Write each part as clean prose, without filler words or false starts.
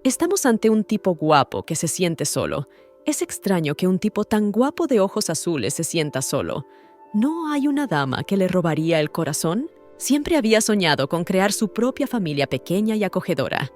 Estamos ante un tipo guapo que se siente solo. Es extraño que un tipo tan guapo de ojos azules se sienta solo. ¿No hay una dama que le robaría el corazón? Siempre había soñado con crear su propia familia pequeña y acogedora.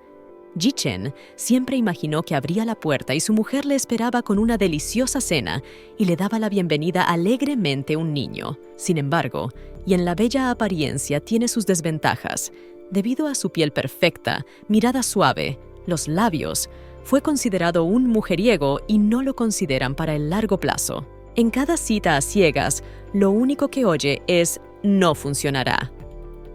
Ji-chen siempre imaginó que abría la puerta y su mujer le esperaba con una deliciosa cena y le daba la bienvenida alegremente un niño. Sin embargo, y en la bella apariencia tiene sus desventajas. Debido a su piel perfecta, mirada suave, los labios, fue considerado un mujeriego y no lo consideran para el largo plazo. En cada cita a ciegas, lo único que oye es «no funcionará».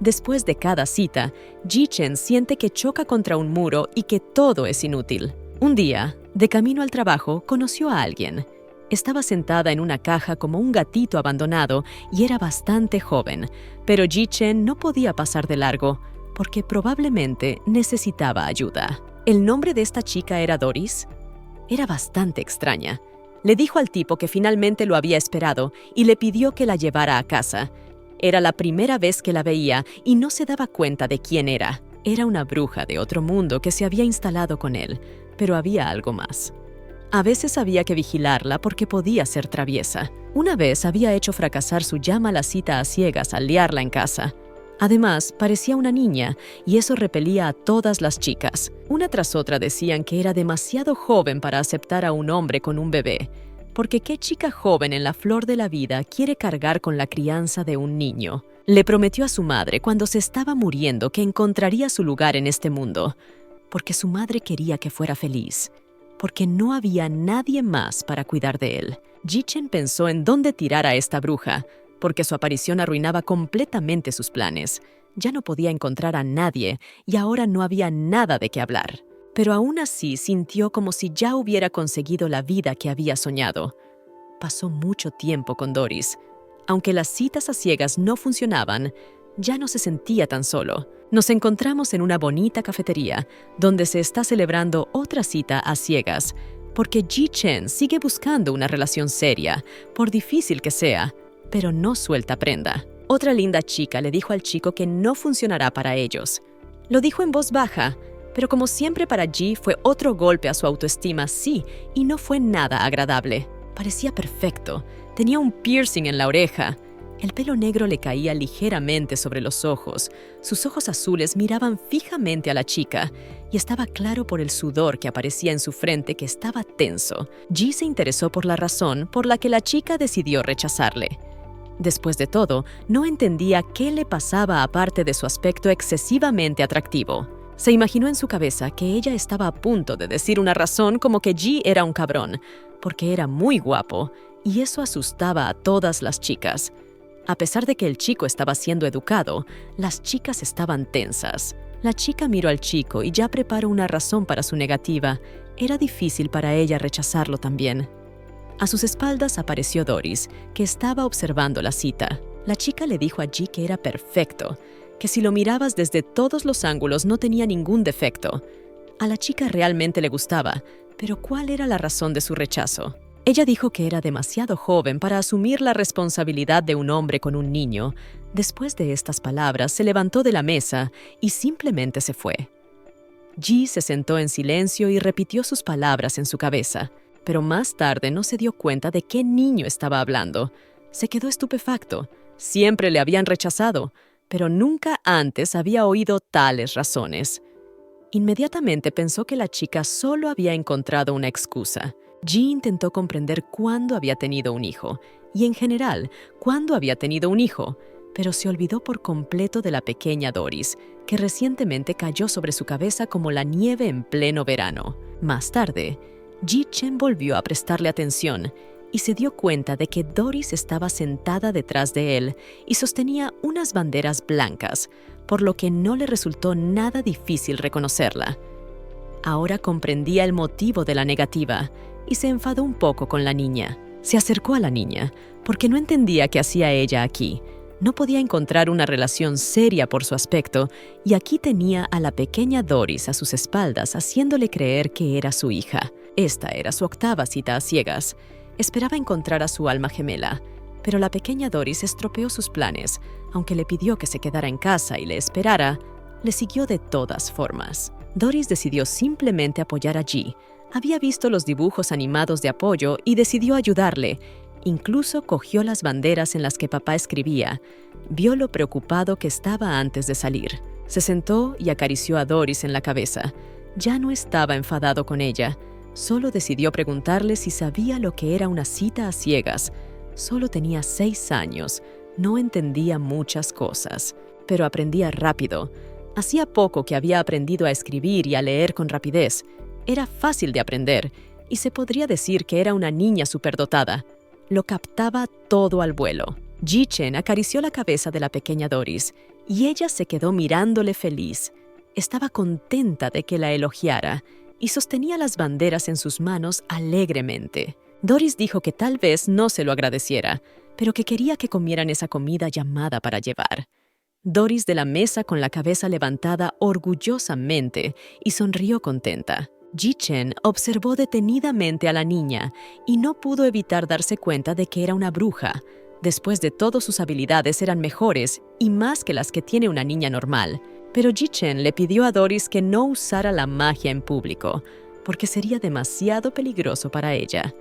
Después de cada cita, Ji-chen siente que choca contra un muro y que todo es inútil. Un día, de camino al trabajo, conoció a alguien. Estaba sentada en una caja como un gatito abandonado y era bastante joven, pero Ji-chen no podía pasar de largo porque probablemente necesitaba ayuda. ¿El nombre de esta chica era Doris? Era bastante extraña. Le dijo al tipo que finalmente lo había esperado y le pidió que la llevara a casa. Era la primera vez que la veía y no se daba cuenta de quién era. Era una bruja de otro mundo que se había instalado con él, pero había algo más. A veces había que vigilarla porque podía ser traviesa. Una vez había hecho fracasar su ya mala cita a ciegas al liarla en casa. Además, parecía una niña y eso repelía a todas las chicas. Una tras otra decían que era demasiado joven para aceptar a un hombre con un bebé. Porque ¿qué chica joven en la flor de la vida quiere cargar con la crianza de un niño? Le prometió a su madre cuando se estaba muriendo que encontraría su lugar en este mundo. Porque su madre quería que fuera feliz. Porque no había nadie más para cuidar de él. Ji-chen pensó en dónde tirar a esta bruja, porque su aparición arruinaba completamente sus planes. Ya no podía encontrar a nadie y ahora no había nada de qué hablar. Pero aún así sintió como si ya hubiera conseguido la vida que había soñado. Pasó mucho tiempo con Doris. Aunque las citas a ciegas no funcionaban, ya no se sentía tan solo. Nos encontramos en una bonita cafetería, donde se está celebrando otra cita a ciegas, porque Ji-chen sigue buscando una relación seria, por difícil que sea, pero no suelta prenda. Otra linda chica le dijo al chico que no funcionará para ellos. Lo dijo en voz baja, pero como siempre para Ji fue otro golpe a su autoestima, sí, y no fue nada agradable. Parecía perfecto, tenía un piercing en la oreja. El pelo negro le caía ligeramente sobre los ojos. Sus ojos azules miraban fijamente a la chica y estaba claro por el sudor que aparecía en su frente que estaba tenso. Ji se interesó por la razón por la que la chica decidió rechazarle. Después de todo, no entendía qué le pasaba aparte de su aspecto excesivamente atractivo. Se imaginó en su cabeza que ella estaba a punto de decir una razón como que Ji era un cabrón, porque era muy guapo, y eso asustaba a todas las chicas. A pesar de que el chico estaba siendo educado, las chicas estaban tensas. La chica miró al chico y ya preparó una razón para su negativa. Era difícil para ella rechazarlo también. A sus espaldas apareció Doris, que estaba observando la cita. La chica le dijo a Ji que era perfecto, que si lo mirabas desde todos los ángulos no tenía ningún defecto. A la chica realmente le gustaba, pero ¿cuál era la razón de su rechazo? Ella dijo que era demasiado joven para asumir la responsabilidad de un hombre con un niño. Después de estas palabras, se levantó de la mesa y simplemente se fue. Ji se sentó en silencio y repitió sus palabras en su cabeza, pero más tarde no se dio cuenta de qué niño estaba hablando. Se quedó estupefacto. Siempre le habían rechazado, pero nunca antes había oído tales razones. Inmediatamente pensó que la chica solo había encontrado una excusa. Ji intentó comprender cuándo había tenido un hijo, y en general, cuándo había tenido un hijo, pero se olvidó por completo de la pequeña Doris, que recientemente cayó sobre su cabeza como la nieve en pleno verano. Más tarde, Ji-chen volvió a prestarle atención y se dio cuenta de que Doris estaba sentada detrás de él y sostenía unas banderas blancas, por lo que no le resultó nada difícil reconocerla. Ahora comprendía el motivo de la negativa y se enfadó un poco con la niña. Se acercó a la niña porque no entendía qué hacía ella aquí. No podía encontrar una relación seria por su aspecto y aquí tenía a la pequeña Doris a sus espaldas haciéndole creer que era su hija. Esta era su octava cita a ciegas. Esperaba encontrar a su alma gemela, pero la pequeña Doris estropeó sus planes. Aunque le pidió que se quedara en casa y le esperara, le siguió de todas formas. Doris decidió simplemente apoyar a Ji. Había visto los dibujos animados de apoyo y decidió ayudarle. Incluso cogió las banderas en las que papá escribía. Vio lo preocupado que estaba antes de salir. Se sentó y acarició a Doris en la cabeza. Ya no estaba enfadado con ella. Solo decidió preguntarle si sabía lo que era una cita a ciegas. Solo tenía 6 años. No entendía muchas cosas, pero aprendía rápido. Hacía poco que había aprendido a escribir y a leer con rapidez. Era fácil de aprender, y se podría decir que era una niña superdotada. Lo captaba todo al vuelo. Ji-chen acarició la cabeza de la pequeña Doris, y ella se quedó mirándole feliz. Estaba contenta de que la elogiara, y sostenía las banderas en sus manos alegremente. Doris dijo que tal vez no se lo agradeciera, pero que quería que comieran esa comida llamada para llevar. Doris de la mesa con la cabeza levantada orgullosamente y sonrió contenta. Ji-chen observó detenidamente a la niña y no pudo evitar darse cuenta de que era una bruja. Después de todo, sus habilidades eran mejores y más que las que tiene una niña normal. Pero Ji-chen le pidió a Doris que no usara la magia en público, porque sería demasiado peligroso para ella.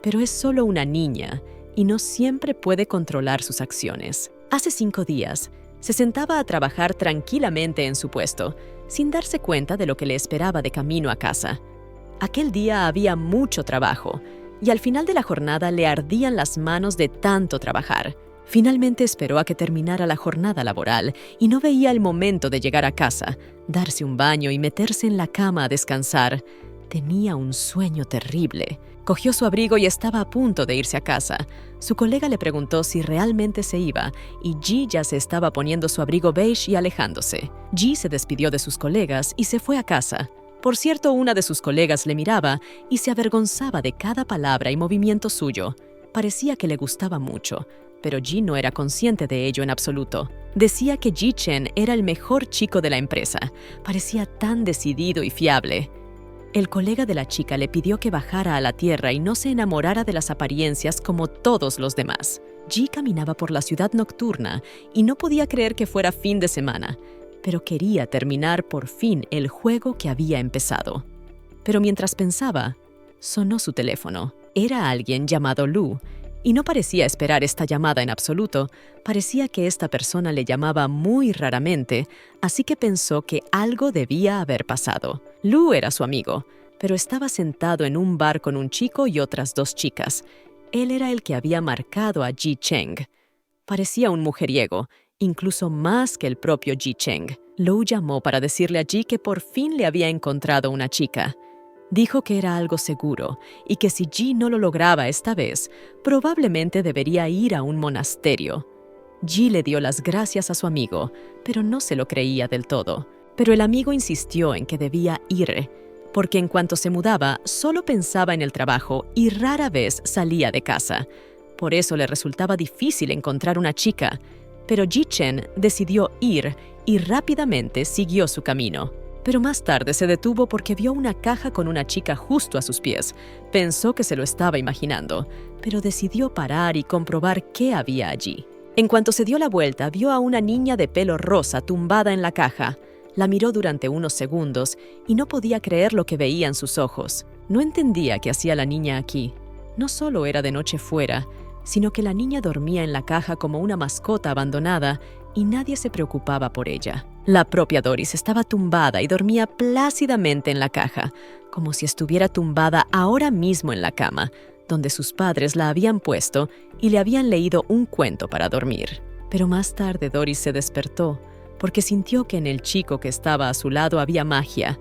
Pero es solo una niña y no siempre puede controlar sus acciones. Hace 5 días, se sentaba a trabajar tranquilamente en su puesto, sin darse cuenta de lo que le esperaba de camino a casa. Aquel día había mucho trabajo, y al final de la jornada le ardían las manos de tanto trabajar. Finalmente esperó a que terminara la jornada laboral y no veía el momento de llegar a casa, darse un baño y meterse en la cama a descansar. Tenía un sueño terrible. Cogió su abrigo y estaba a punto de irse a casa. Su colega le preguntó si realmente se iba, y Ji ya se estaba poniendo su abrigo beige y alejándose. Ji se despidió de sus colegas y se fue a casa. Por cierto, una de sus colegas le miraba y se avergonzaba de cada palabra y movimiento suyo. Parecía que le gustaba mucho, pero Ji no era consciente de ello en absoluto. Decía que Ji-chen era el mejor chico de la empresa. Parecía tan decidido y fiable. El colega de la chica le pidió que bajara a la tierra y no se enamorara de las apariencias como todos los demás. Ji caminaba por la ciudad nocturna y no podía creer que fuera fin de semana, pero quería terminar por fin el juego que había empezado. Pero mientras pensaba, sonó su teléfono. Era alguien llamado Lu, y no parecía esperar esta llamada en absoluto. Parecía que esta persona le llamaba muy raramente, así que pensó que algo debía haber pasado. Lu era su amigo, pero estaba sentado en un bar con un chico y otras 2 chicas. Él era el que había marcado a Ji-chen. Parecía un mujeriego, incluso más que el propio Ji-chen. Lu llamó para decirle a Ji que por fin le había encontrado una chica. Dijo que era algo seguro y que si Ji no lo lograba esta vez, probablemente debería ir a un monasterio. Ji le dio las gracias a su amigo, pero no se lo creía del todo. Pero el amigo insistió en que debía ir, porque en cuanto se mudaba, solo pensaba en el trabajo y rara vez salía de casa. Por eso le resultaba difícil encontrar una chica. Pero Ji-chen decidió ir y rápidamente siguió su camino. Pero más tarde se detuvo porque vio una caja con una chica justo a sus pies. Pensó que se lo estaba imaginando, pero decidió parar y comprobar qué había allí. En cuanto se dio la vuelta, vio a una niña de pelo rosa tumbada en la caja. La miró durante unos segundos y no podía creer lo que veían sus ojos. No entendía qué hacía la niña aquí. No solo era de noche fuera, sino que la niña dormía en la caja como una mascota abandonada y nadie se preocupaba por ella. La propia Doris estaba tumbada y dormía plácidamente en la caja, como si estuviera tumbada ahora mismo en la cama, donde sus padres la habían puesto y le habían leído un cuento para dormir. Pero más tarde Doris se despertó, porque sintió que en el chico que estaba a su lado había magia.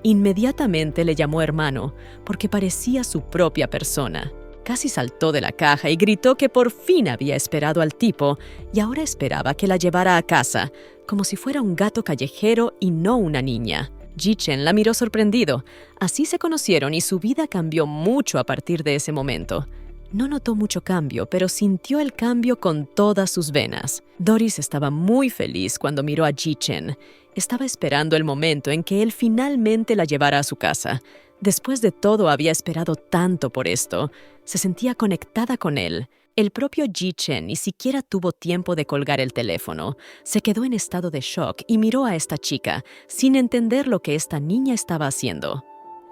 Inmediatamente le llamó hermano, porque parecía su propia persona. Casi saltó de la caja y gritó que por fin había esperado al tipo y ahora esperaba que la llevara a casa, como si fuera un gato callejero y no una niña. Ji-chen la miró sorprendido. Así se conocieron y su vida cambió mucho a partir de ese momento. No notó mucho cambio, pero sintió el cambio con todas sus venas. Doris estaba muy feliz cuando miró a Ji-chen. Estaba esperando el momento en que él finalmente la llevara a su casa. Después de todo, había esperado tanto por esto. Se sentía conectada con él. El propio Ji Chen ni siquiera tuvo tiempo de colgar el teléfono. Se quedó en estado de shock y miró a esta chica, sin entender lo que esta niña estaba haciendo.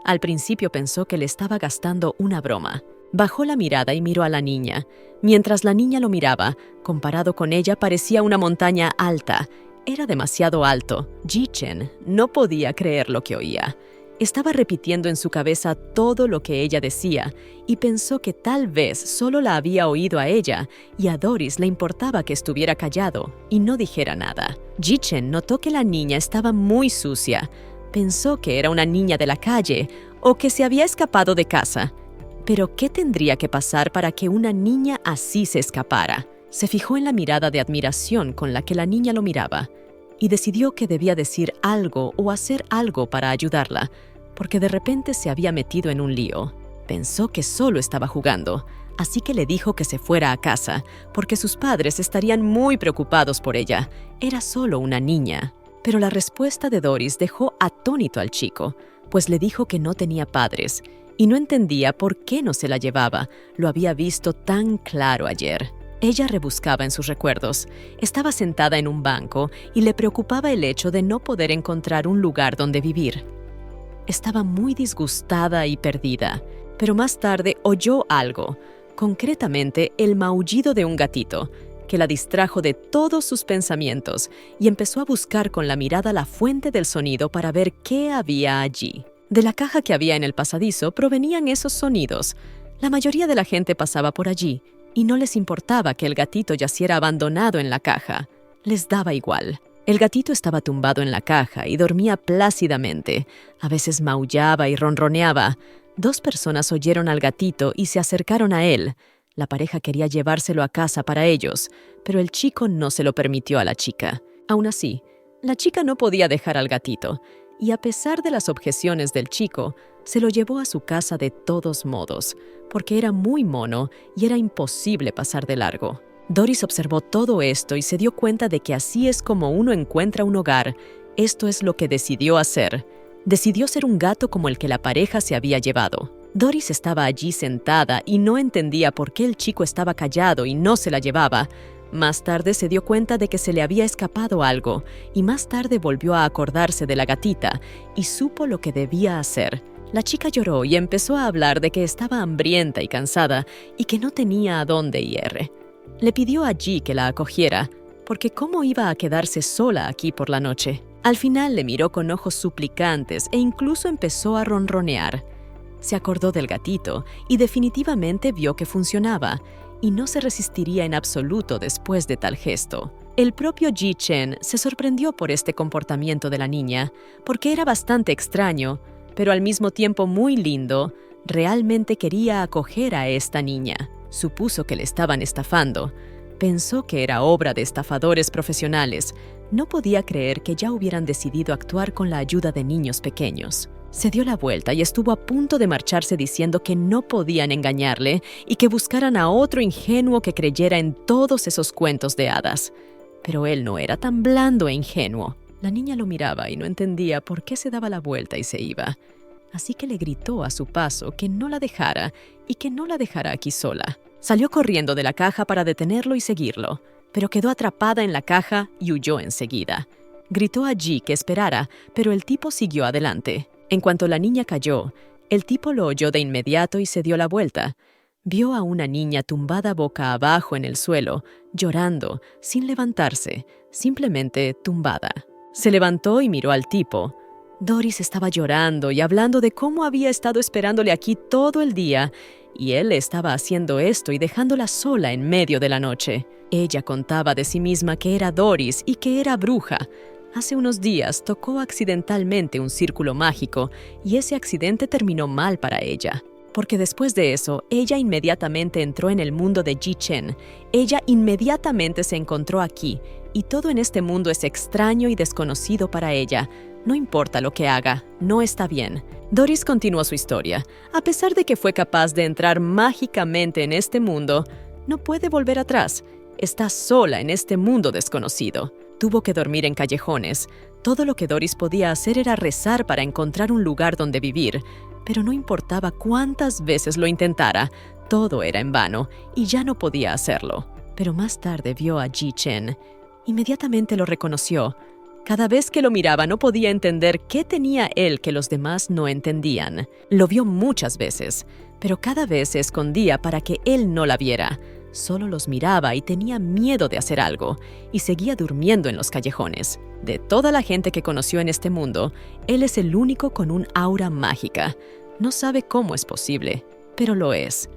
Al principio pensó que le estaba gastando una broma. Bajó la mirada y miró a la niña. Mientras la niña lo miraba, comparado con ella parecía una montaña alta. Era demasiado alto. Ji Chen no podía creer lo que oía. Estaba repitiendo en su cabeza todo lo que ella decía y pensó que tal vez solo la había oído a ella y a Doris le importaba que estuviera callado y no dijera nada. Ji Chen notó que la niña estaba muy sucia. Pensó que era una niña de la calle o que se había escapado de casa. Pero ¿qué tendría que pasar para que una niña así se escapara? Se fijó en la mirada de admiración con la que la niña lo miraba y decidió que debía decir algo o hacer algo para ayudarla, porque de repente se había metido en un lío. Pensó que solo estaba jugando, así que le dijo que se fuera a casa, porque sus padres estarían muy preocupados por ella. Era solo una niña. Pero la respuesta de Doris dejó atónito al chico, pues le dijo que no tenía padres y no entendía por qué no se la llevaba. Lo había visto tan claro ayer. Ella rebuscaba en sus recuerdos. Estaba sentada en un banco y le preocupaba el hecho de no poder encontrar un lugar donde vivir. Estaba muy disgustada y perdida, pero más tarde oyó algo, concretamente el maullido de un gatito, que la distrajo de todos sus pensamientos y empezó a buscar con la mirada la fuente del sonido para ver qué había allí. De la caja que había en el pasadizo provenían esos sonidos. La mayoría de la gente pasaba por allí y no les importaba que el gatito yaciera abandonado en la caja. Les daba igual. El gatito estaba tumbado en la caja y dormía plácidamente. A veces maullaba y ronroneaba. 2 personas oyeron al gatito y se acercaron a él. La pareja quería llevárselo a casa para ellos, pero el chico no se lo permitió a la chica. Aún así, la chica no podía dejar al gatito, y a pesar de las objeciones del chico, se lo llevó a su casa de todos modos, porque era muy mono y era imposible pasar de largo. Doris observó todo esto y se dio cuenta de que así es como uno encuentra un hogar. Esto es lo que decidió hacer. Decidió ser un gato como el que la pareja se había llevado. Doris estaba allí sentada y no entendía por qué el chico estaba callado y no se la llevaba. Más tarde se dio cuenta de que se le había escapado algo y más tarde volvió a acordarse de la gatita y supo lo que debía hacer. La chica lloró y empezó a hablar de que estaba hambrienta y cansada y que no tenía a dónde ir. Le pidió a Ji que la acogiera, porque ¿cómo iba a quedarse sola aquí por la noche? Al final le miró con ojos suplicantes e incluso empezó a ronronear. Se acordó del gatito y definitivamente vio que funcionaba, y no se resistiría en absoluto después de tal gesto. El propio Ji Chen se sorprendió por este comportamiento de la niña, porque era bastante extraño, pero al mismo tiempo muy lindo. Realmente quería acoger a esta niña. Supuso que le estaban estafando. Pensó que era obra de estafadores profesionales. No podía creer que ya hubieran decidido actuar con la ayuda de niños pequeños. Se dio la vuelta y estuvo a punto de marcharse diciendo que no podían engañarle y que buscaran a otro ingenuo que creyera en todos esos cuentos de hadas. Pero él no era tan blando e ingenuo. La niña lo miraba y no entendía por qué se daba la vuelta y se iba. Así que le gritó a su paso que no la dejara y que no la dejara aquí sola. Salió corriendo de la caja para detenerlo y seguirlo, pero quedó atrapada en la caja y huyó enseguida. Gritó a Ji que esperara, pero el tipo siguió adelante. En cuanto la niña cayó, el tipo lo oyó de inmediato y se dio la vuelta. Vio a una niña tumbada boca abajo en el suelo, llorando, sin levantarse, simplemente tumbada. Se levantó y miró al tipo. Doris estaba llorando y hablando de cómo había estado esperándole aquí todo el día, y él estaba haciendo esto y dejándola sola en medio de la noche. Ella contaba de sí misma que era Doris y que era bruja. Hace unos días tocó accidentalmente un círculo mágico y ese accidente terminó mal para ella. Porque después de eso, ella inmediatamente entró en el mundo de Ji Chen. Ella inmediatamente se encontró aquí y todo en este mundo es extraño y desconocido para ella. No importa lo que haga, no está bien. Doris continuó su historia. A pesar de que fue capaz de entrar mágicamente en este mundo, no puede volver atrás. Está sola en este mundo desconocido. Tuvo que dormir en callejones. Todo lo que Doris podía hacer era rezar para encontrar un lugar donde vivir, pero no importaba cuántas veces lo intentara, todo era en vano y ya no podía hacerlo. Pero más tarde vio a Ji-chen. Inmediatamente lo reconoció. Cada vez que lo miraba no podía entender qué tenía él que los demás no entendían. Lo vio muchas veces, pero cada vez se escondía para que él no la viera. Solo los miraba y tenía miedo de hacer algo, y seguía durmiendo en los callejones. De toda la gente que conoció en este mundo, él es el único con un aura mágica. No sabe cómo es posible, pero lo es.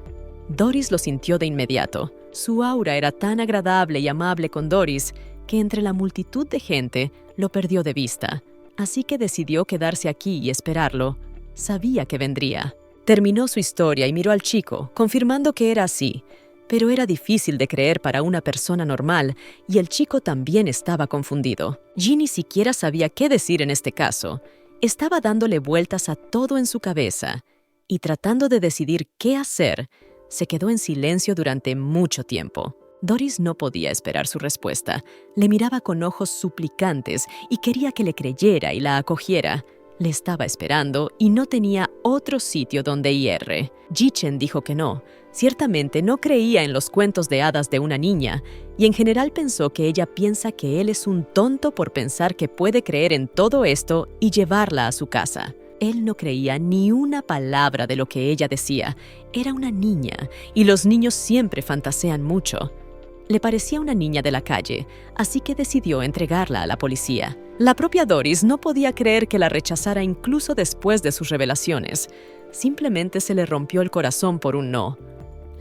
Doris lo sintió de inmediato. Su aura era tan agradable y amable con Doris que entre la multitud de gente lo perdió de vista. Así que decidió quedarse aquí y esperarlo. Sabía que vendría. Terminó su historia y miró al chico, confirmando que era así. Pero era difícil de creer para una persona normal, y el chico también estaba confundido. Ji ni siquiera sabía qué decir en este caso. Estaba dándole vueltas a todo en su cabeza, y tratando de decidir qué hacer, se quedó en silencio durante mucho tiempo. Doris no podía esperar su respuesta. Le miraba con ojos suplicantes y quería que le creyera y la acogiera. Le estaba esperando y no tenía otro sitio donde ir. Ji-chen dijo que no. Ciertamente no creía en los cuentos de hadas de una niña, y en general pensó que ella piensa que él es un tonto por pensar que puede creer en todo esto y llevarla a su casa. Él no creía ni una palabra de lo que ella decía. Era una niña, y los niños siempre fantasean mucho. Le parecía una niña de la calle, así que decidió entregarla a la policía. La propia Doris no podía creer que la rechazara incluso después de sus revelaciones. Simplemente se le rompió el corazón por un no.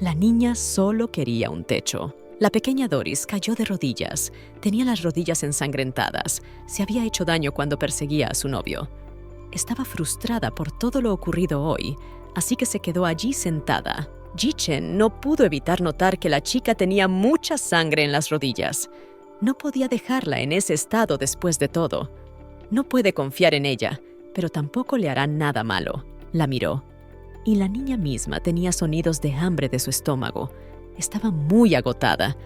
La niña solo quería un techo. La pequeña Doris cayó de rodillas. Tenía las rodillas ensangrentadas. Se había hecho daño cuando perseguía a su novio. Estaba frustrada por todo lo ocurrido hoy, así que se quedó allí sentada. Ji-chen no pudo evitar notar que la chica tenía mucha sangre en las rodillas. No podía dejarla en ese estado después de todo. No puede confiar en ella, pero tampoco le hará nada malo. La miró, y la niña misma tenía sonidos de hambre de su estómago. Estaba muy agotada,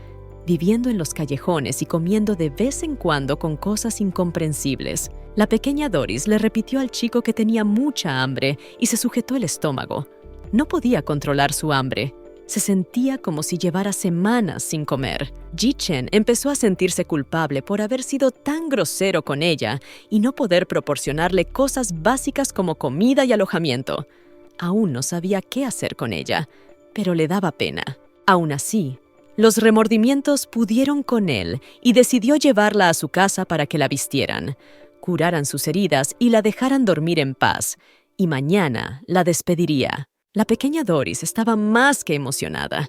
viviendo en los callejones y comiendo de vez en cuando con cosas incomprensibles. La pequeña Doris le repitió al chico que tenía mucha hambre y se sujetó el estómago. No podía controlar su hambre. Se sentía como si llevara semanas sin comer. Ji-chen empezó a sentirse culpable por haber sido tan grosero con ella y no poder proporcionarle cosas básicas como comida y alojamiento. Aún no sabía qué hacer con ella, pero le daba pena. Aún así, los remordimientos pudieron con él y decidió llevarla a su casa para que la vistieran, curaran sus heridas y la dejaran dormir en paz, y mañana la despediría. La pequeña Doris estaba más que emocionada.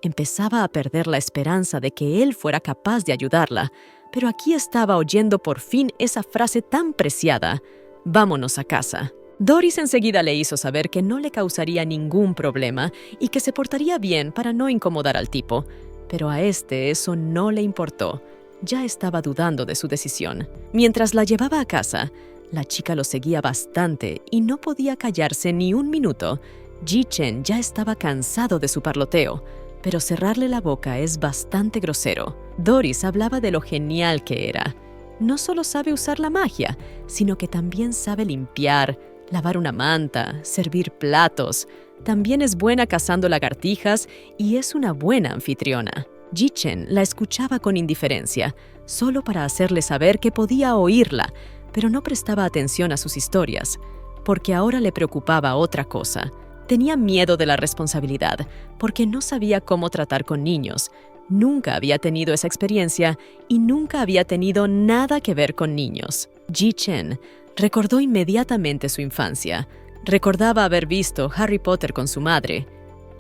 Empezaba a perder la esperanza de que él fuera capaz de ayudarla, pero aquí estaba oyendo por fin esa frase tan preciada: «Vámonos a casa». Doris enseguida le hizo saber que no le causaría ningún problema y que se portaría bien para no incomodar al tipo, pero a este eso no le importó. Ya estaba dudando de su decisión. Mientras la llevaba a casa, la chica lo seguía bastante y no podía callarse ni un minuto. Ji-chen ya estaba cansado de su parloteo, pero cerrarle la boca es bastante grosero. Doris hablaba de lo genial que era. No solo sabe usar la magia, sino que también sabe limpiar, lavar una manta, servir platos. También es buena cazando lagartijas y es una buena anfitriona. Ji-chen la escuchaba con indiferencia, solo para hacerle saber que podía oírla, pero no prestaba atención a sus historias, porque ahora le preocupaba otra cosa. Tenía miedo de la responsabilidad, porque no sabía cómo tratar con niños. Nunca había tenido esa experiencia y nunca había tenido nada que ver con niños. Ji-chen recordó inmediatamente su infancia. Recordaba haber visto Harry Potter con su madre.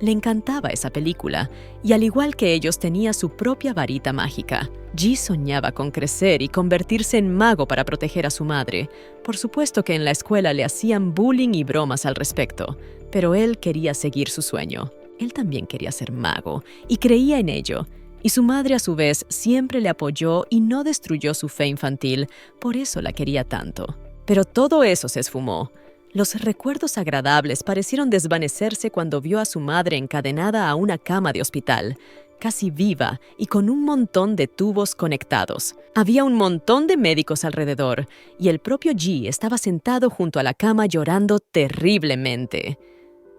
Le encantaba esa película, y al igual que ellos tenía su propia varita mágica. Ji soñaba con crecer y convertirse en mago para proteger a su madre. Por supuesto que en la escuela le hacían bullying y bromas al respecto, pero él quería seguir su sueño. Él también quería ser mago, y creía en ello. Y su madre, a su vez, siempre le apoyó y no destruyó su fe infantil, por eso la quería tanto. Pero todo eso se esfumó. Los recuerdos agradables parecieron desvanecerse cuando vio a su madre encadenada a una cama de hospital, casi viva y con un montón de tubos conectados. Había un montón de médicos alrededor, y el propio Ji estaba sentado junto a la cama llorando terriblemente.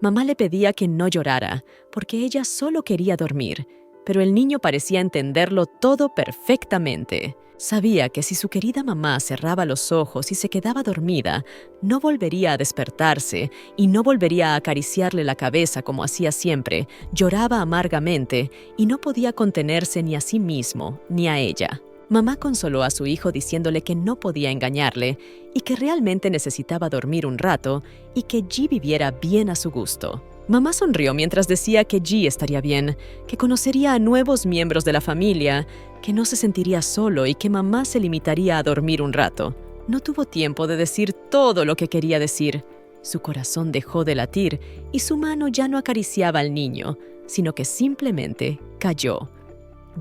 Mamá le pedía que no llorara, porque ella solo quería dormir, pero el niño parecía entenderlo todo perfectamente. Sabía que si su querida mamá cerraba los ojos y se quedaba dormida, no volvería a despertarse y no volvería a acariciarle la cabeza como hacía siempre. Lloraba amargamente y no podía contenerse ni a sí mismo ni a ella. Mamá consoló a su hijo diciéndole que no podía engañarle y que realmente necesitaba dormir un rato y que Ji viviera bien a su gusto. Mamá sonrió mientras decía que Ji estaría bien, que conocería a nuevos miembros de la familia, que no se sentiría solo y que mamá se limitaría a dormir un rato. No tuvo tiempo de decir todo lo que quería decir. Su corazón dejó de latir y su mano ya no acariciaba al niño, sino que simplemente cayó.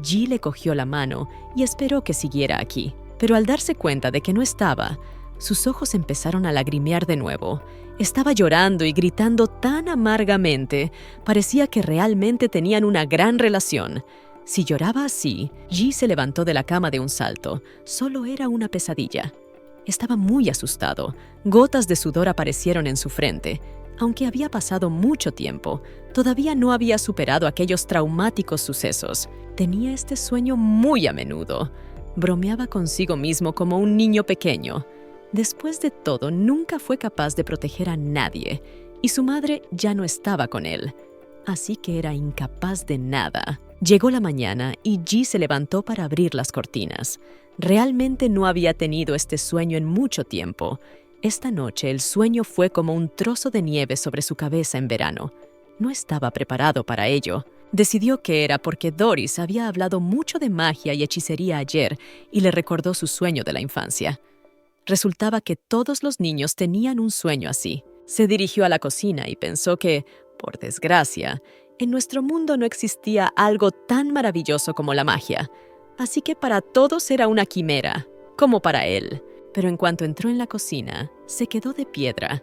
Ji le cogió la mano y esperó que siguiera aquí, pero al darse cuenta de que no estaba, sus ojos empezaron a lagrimear de nuevo. Estaba llorando y gritando tan amargamente, parecía que realmente tenían una gran relación. Si lloraba así, Ji se levantó de la cama de un salto. Solo era una pesadilla. Estaba muy asustado. Gotas de sudor aparecieron en su frente. Aunque había pasado mucho tiempo, todavía no había superado aquellos traumáticos sucesos. Tenía este sueño muy a menudo. Bromeaba consigo mismo como un niño pequeño. Después de todo, nunca fue capaz de proteger a nadie, y su madre ya no estaba con él. Así que era incapaz de nada. Llegó la mañana y Ji se levantó para abrir las cortinas. Realmente no había tenido este sueño en mucho tiempo. Esta noche el sueño fue como un trozo de nieve sobre su cabeza en verano. No estaba preparado para ello. Decidió que era porque Doris había hablado mucho de magia y hechicería ayer y le recordó su sueño de la infancia. Resultaba que todos los niños tenían un sueño así. Se dirigió a la cocina y pensó que, por desgracia, en nuestro mundo no existía algo tan maravilloso como la magia. Así que para todos era una quimera, como para él. Pero en cuanto entró en la cocina, se quedó de piedra.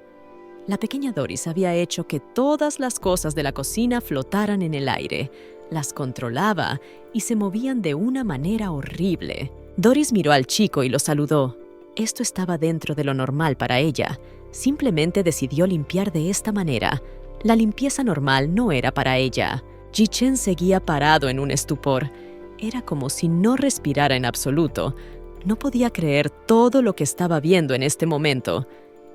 La pequeña Doris había hecho que todas las cosas de la cocina flotaran en el aire. Las controlaba y se movían de una manera horrible. Doris miró al chico y lo saludó. Esto estaba dentro de lo normal para ella. Simplemente decidió limpiar de esta manera. La limpieza normal no era para ella. Ji-Chen seguía parado en un estupor. Era como si no respirara en absoluto. No podía creer todo lo que estaba viendo en este momento.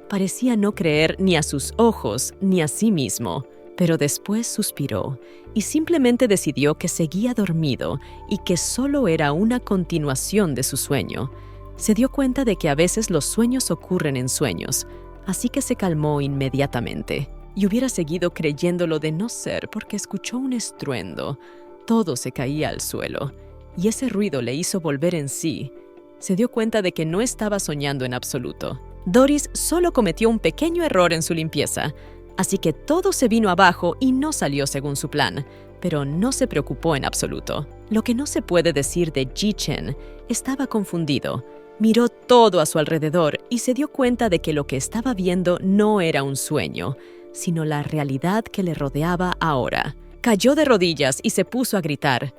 Parecía no creer ni a sus ojos ni a sí mismo. Pero después suspiró y simplemente decidió que seguía dormido y que solo era una continuación de su sueño. Se dio cuenta de que a veces los sueños ocurren en sueños, así que se calmó inmediatamente. Y hubiera seguido creyéndolo de no ser porque escuchó un estruendo. Todo se caía al suelo, y ese ruido le hizo volver en sí. Se dio cuenta de que no estaba soñando en absoluto. Doris solo cometió un pequeño error en su limpieza, así que todo se vino abajo y no salió según su plan, pero no se preocupó en absoluto. Lo que no se puede decir de Ji-Chen, estaba confundido. Miró todo a su alrededor y se dio cuenta de que lo que estaba viendo no era un sueño, sino la realidad que le rodeaba ahora. Cayó de rodillas y se puso a gritar.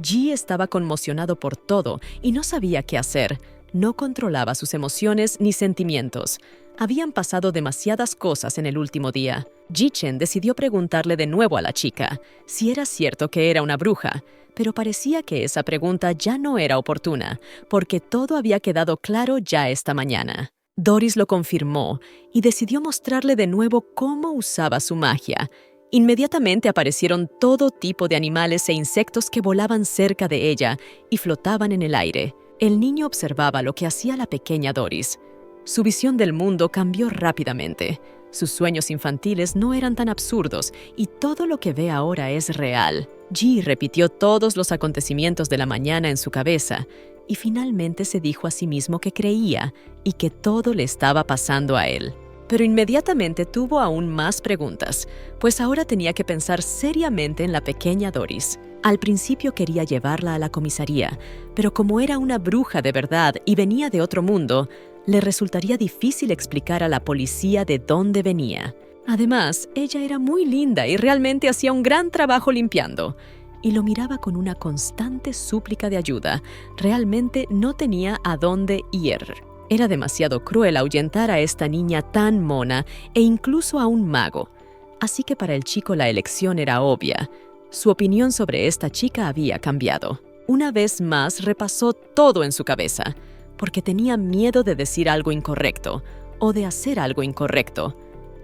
Ji estaba conmocionado por todo y no sabía qué hacer. No controlaba sus emociones ni sentimientos. Habían pasado demasiadas cosas en el último día. Ji-Chen decidió preguntarle de nuevo a la chica si era cierto que era una bruja, pero parecía que esa pregunta ya no era oportuna, porque todo había quedado claro ya esta mañana. Doris lo confirmó y decidió mostrarle de nuevo cómo usaba su magia. Inmediatamente aparecieron todo tipo de animales e insectos que volaban cerca de ella y flotaban en el aire. El niño observaba lo que hacía la pequeña Doris. Su visión del mundo cambió rápidamente. Sus sueños infantiles no eran tan absurdos y todo lo que ve ahora es real. Ji repitió todos los acontecimientos de la mañana en su cabeza y finalmente se dijo a sí mismo que creía y que todo le estaba pasando a él. Pero inmediatamente tuvo aún más preguntas, pues ahora tenía que pensar seriamente en la pequeña Doris. Al principio quería llevarla a la comisaría, pero como era una bruja de verdad y venía de otro mundo, le resultaría difícil explicar a la policía de dónde venía. Además, ella era muy linda y realmente hacía un gran trabajo limpiando. Y lo miraba con una constante súplica de ayuda. Realmente no tenía a dónde ir. Era demasiado cruel ahuyentar a esta niña tan mona e incluso a un mago. Así que para el chico la elección era obvia. Su opinión sobre esta chica había cambiado. Una vez más repasó todo en su cabeza, porque tenía miedo de decir algo incorrecto o de hacer algo incorrecto,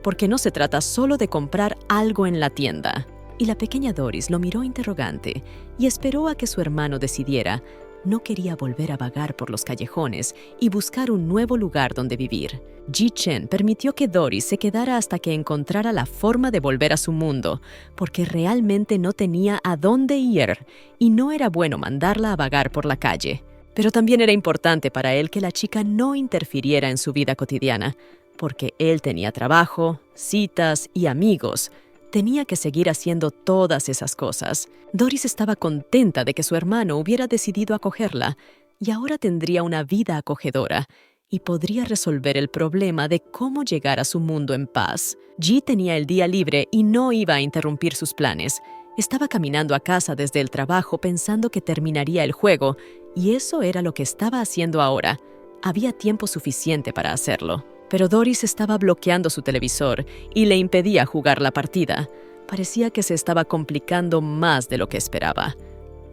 porque no se trata solo de comprar algo en la tienda. Y la pequeña Doris lo miró interrogante y esperó a que su hermano decidiera. No quería volver a vagar por los callejones y buscar un nuevo lugar donde vivir. Ji-Chen permitió que Doris se quedara hasta que encontrara la forma de volver a su mundo, porque realmente no tenía a dónde ir y no era bueno mandarla a vagar por la calle. Pero también era importante para él que la chica no interfiriera en su vida cotidiana, porque él tenía trabajo, citas y amigos. Tenía que seguir haciendo todas esas cosas. Doris estaba contenta de que su hermano hubiera decidido acogerla y ahora tendría una vida acogedora y podría resolver el problema de cómo llegar a su mundo en paz. Ji tenía el día libre y no iba a interrumpir sus planes. Estaba caminando a casa desde el trabajo pensando que terminaría el juego y eso era lo que estaba haciendo ahora. Había tiempo suficiente para hacerlo. Pero Doris estaba bloqueando su televisor y le impedía jugar la partida. Parecía que se estaba complicando más de lo que esperaba.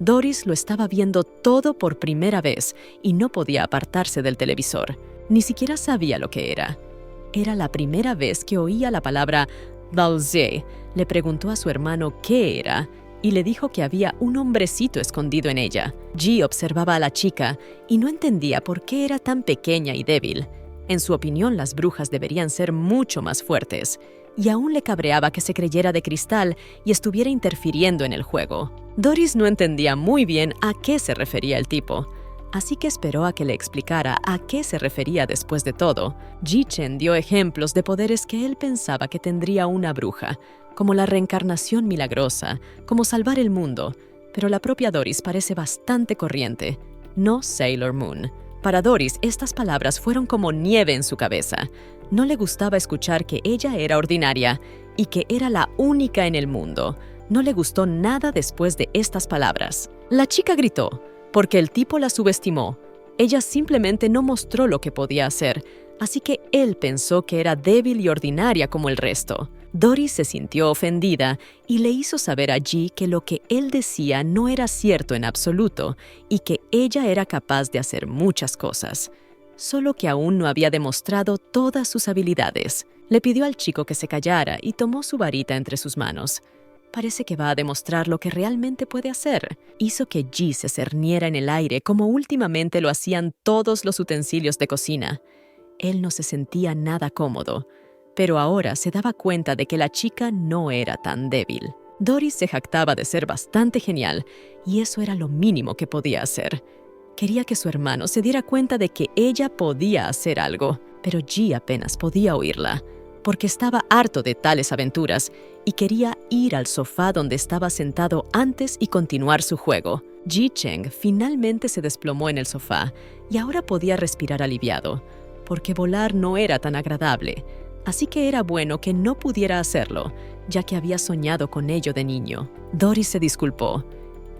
Doris lo estaba viendo todo por primera vez y no podía apartarse del televisor. Ni siquiera sabía lo que era. Era la primera vez que oía la palabra Balzé. Le preguntó a su hermano qué era y le dijo que había un hombrecito escondido en ella. Ji observaba a la chica y no entendía por qué era tan pequeña y débil. En su opinión, las brujas deberían ser mucho más fuertes, y aún le cabreaba que se creyera de cristal y estuviera interfiriendo en el juego. Doris no entendía muy bien a qué se refería el tipo, así que esperó a que le explicara a qué se refería después de todo. Ji-Chen dio ejemplos de poderes que él pensaba que tendría una bruja, como la reencarnación milagrosa, como salvar el mundo, pero la propia Doris parece bastante corriente, no Sailor Moon. Para Doris, estas palabras fueron como nieve en su cabeza. No le gustaba escuchar que ella era ordinaria y que era la única en el mundo. No le gustó nada después de estas palabras. La chica gritó, porque el tipo la subestimó. Ella simplemente no mostró lo que podía hacer, así que él pensó que era débil y ordinaria como el resto. Doris se sintió ofendida y le hizo saber a Ji que lo que él decía no era cierto en absoluto y que ella era capaz de hacer muchas cosas, solo que aún no había demostrado todas sus habilidades. Le pidió al chico que se callara y tomó su varita entre sus manos. Parece que va a demostrar lo que realmente puede hacer. Hizo que Ji se cerniera en el aire como últimamente lo hacían todos los utensilios de cocina. Él no se sentía nada cómodo, pero ahora se daba cuenta de que la chica no era tan débil. Doris se jactaba de ser bastante genial, y eso era lo mínimo que podía hacer. Quería que su hermano se diera cuenta de que ella podía hacer algo, pero Ji apenas podía oírla, porque estaba harto de tales aventuras y quería ir al sofá donde estaba sentado antes y continuar su juego. Ji-Chen finalmente se desplomó en el sofá y ahora podía respirar aliviado, porque volar no era tan agradable. Así que era bueno que no pudiera hacerlo, ya que había soñado con ello de niño. Doris se disculpó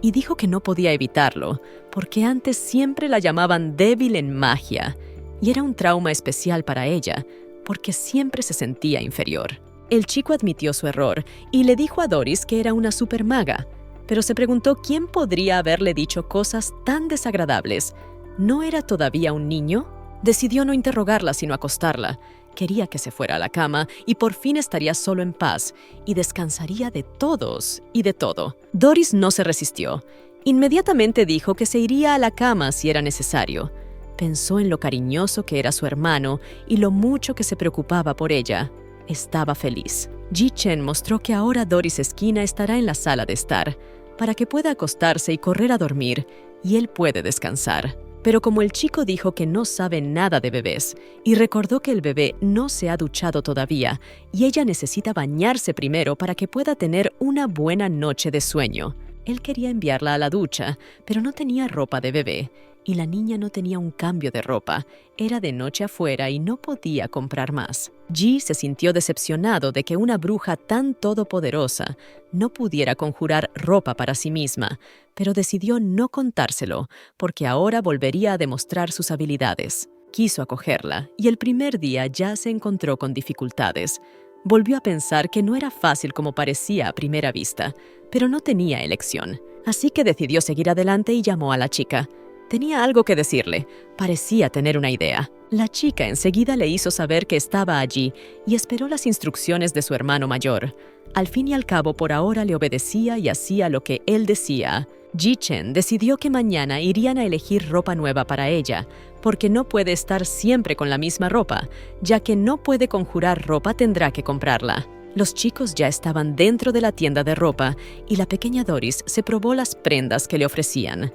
y dijo que no podía evitarlo, porque antes siempre la llamaban débil en magia, y era un trauma especial para ella, porque siempre se sentía inferior. El chico admitió su error y le dijo a Doris que era una supermaga, pero se preguntó quién podría haberle dicho cosas tan desagradables. ¿No era todavía un niño? Decidió no interrogarla sino acostarla. Quería que se fuera a la cama y por fin estaría solo en paz y descansaría de todos y de todo. Doris no se resistió. Inmediatamente dijo que se iría a la cama si era necesario. Pensó en lo cariñoso que era su hermano y lo mucho que se preocupaba por ella. Estaba feliz. Ji-Chen mostró que ahora Doris Esquina estará en la sala de estar, para que pueda acostarse y correr a dormir, y él puede descansar. Pero como el chico dijo que no sabe nada de bebés y recordó que el bebé no se ha duchado todavía y ella necesita bañarse primero para que pueda tener una buena noche de sueño, él quería enviarla a la ducha, pero no tenía ropa de bebé y la niña no tenía un cambio de ropa. Era de noche afuera y no podía comprar más. Ji se sintió decepcionado de que una bruja tan todopoderosa no pudiera conjurar ropa para sí misma, pero decidió no contárselo, porque ahora volvería a demostrar sus habilidades. Quiso acogerla, y el primer día ya se encontró con dificultades. Volvió a pensar que no era fácil como parecía a primera vista, pero no tenía elección. Así que decidió seguir adelante y llamó a la chica. Tenía algo que decirle, parecía tener una idea. La chica enseguida le hizo saber que estaba allí y esperó las instrucciones de su hermano mayor. Al fin y al cabo, por ahora le obedecía y hacía lo que él decía. Ji-chen decidió que mañana irían a elegir ropa nueva para ella, porque no puede estar siempre con la misma ropa, ya que no puede conjurar ropa, tendrá que comprarla. Los chicos ya estaban dentro de la tienda de ropa y la pequeña Doris se probó las prendas que le ofrecían.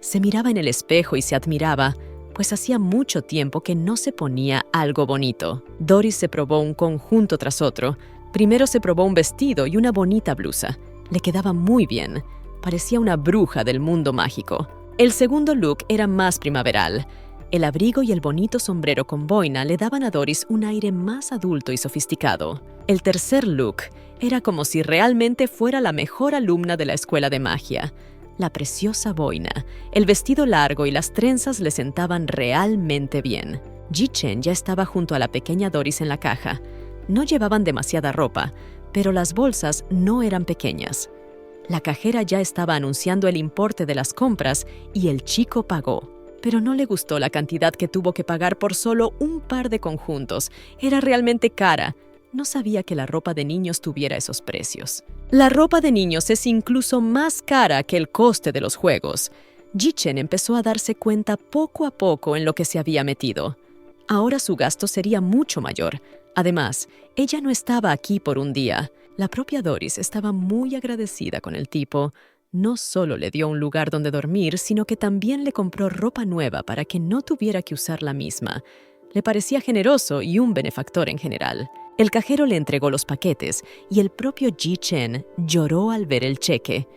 Se miraba en el espejo y se admiraba, pues hacía mucho tiempo que no se ponía algo bonito. Doris se probó un conjunto tras otro. Primero se probó un vestido y una bonita blusa. Le quedaba muy bien. Parecía una bruja del mundo mágico. El segundo look era más primaveral. El abrigo y el bonito sombrero con boina le daban a Doris un aire más adulto y sofisticado. El tercer look era como si realmente fuera la mejor alumna de la escuela de magia. La preciosa boina, el vestido largo y las trenzas le sentaban realmente bien. Ji-chen ya estaba junto a la pequeña Doris en la caja. No llevaban demasiada ropa, pero las bolsas no eran pequeñas. La cajera ya estaba anunciando el importe de las compras y el chico pagó. Pero no le gustó la cantidad que tuvo que pagar por solo un par de conjuntos. Era realmente cara. No sabía que la ropa de niños tuviera esos precios. La ropa de niños es incluso más cara que el coste de los juegos. Ji-chen empezó a darse cuenta poco a poco en lo que se había metido. Ahora su gasto sería mucho mayor. Además, ella no estaba aquí por un día. La propia Doris estaba muy agradecida con el tipo. No solo le dio un lugar donde dormir, sino que también le compró ropa nueva para que no tuviera que usar la misma. Le parecía generoso y un benefactor en general. El cajero le entregó los paquetes y el propio Ji-chen lloró al ver el cheque.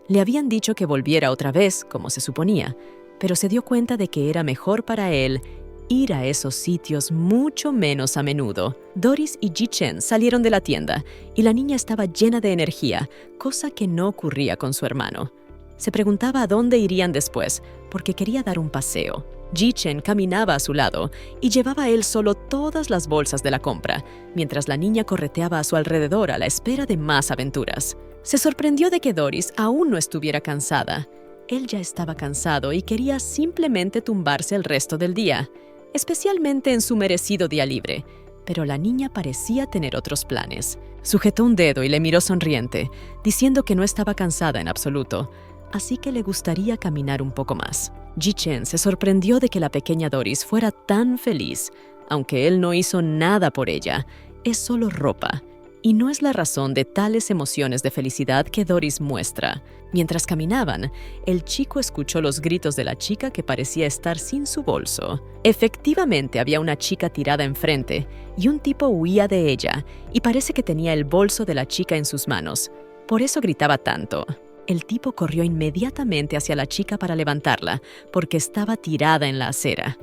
Le habían dicho que volviera otra vez, como se suponía, pero se dio cuenta de que era mejor para él ir a esos sitios mucho menos a menudo. Doris y Ji-chen salieron de la tienda y la niña estaba llena de energía, cosa que no ocurría con su hermano. Se preguntaba a dónde irían después, porque quería dar un paseo. Ji-chen caminaba a su lado y llevaba él solo todas las bolsas de la compra, mientras la niña correteaba a su alrededor a la espera de más aventuras. Se sorprendió de que Doris aún no estuviera cansada. Él ya estaba cansado y quería simplemente tumbarse el resto del día, especialmente en su merecido día libre, pero la niña parecía tener otros planes. Sujetó un dedo y le miró sonriente, diciendo que no estaba cansada en absoluto, así que le gustaría caminar un poco más. Ji-chen se sorprendió de que la pequeña Doris fuera tan feliz, aunque él no hizo nada por ella. Es solo ropa, y no es la razón de tales emociones de felicidad que Doris muestra. Mientras caminaban, el chico escuchó los gritos de la chica que parecía estar sin su bolso. Efectivamente, había una chica tirada enfrente, y un tipo huía de ella, y parece que tenía el bolso de la chica en sus manos. Por eso gritaba tanto. El tipo corrió inmediatamente hacia la chica para levantarla, porque estaba tirada en la acera.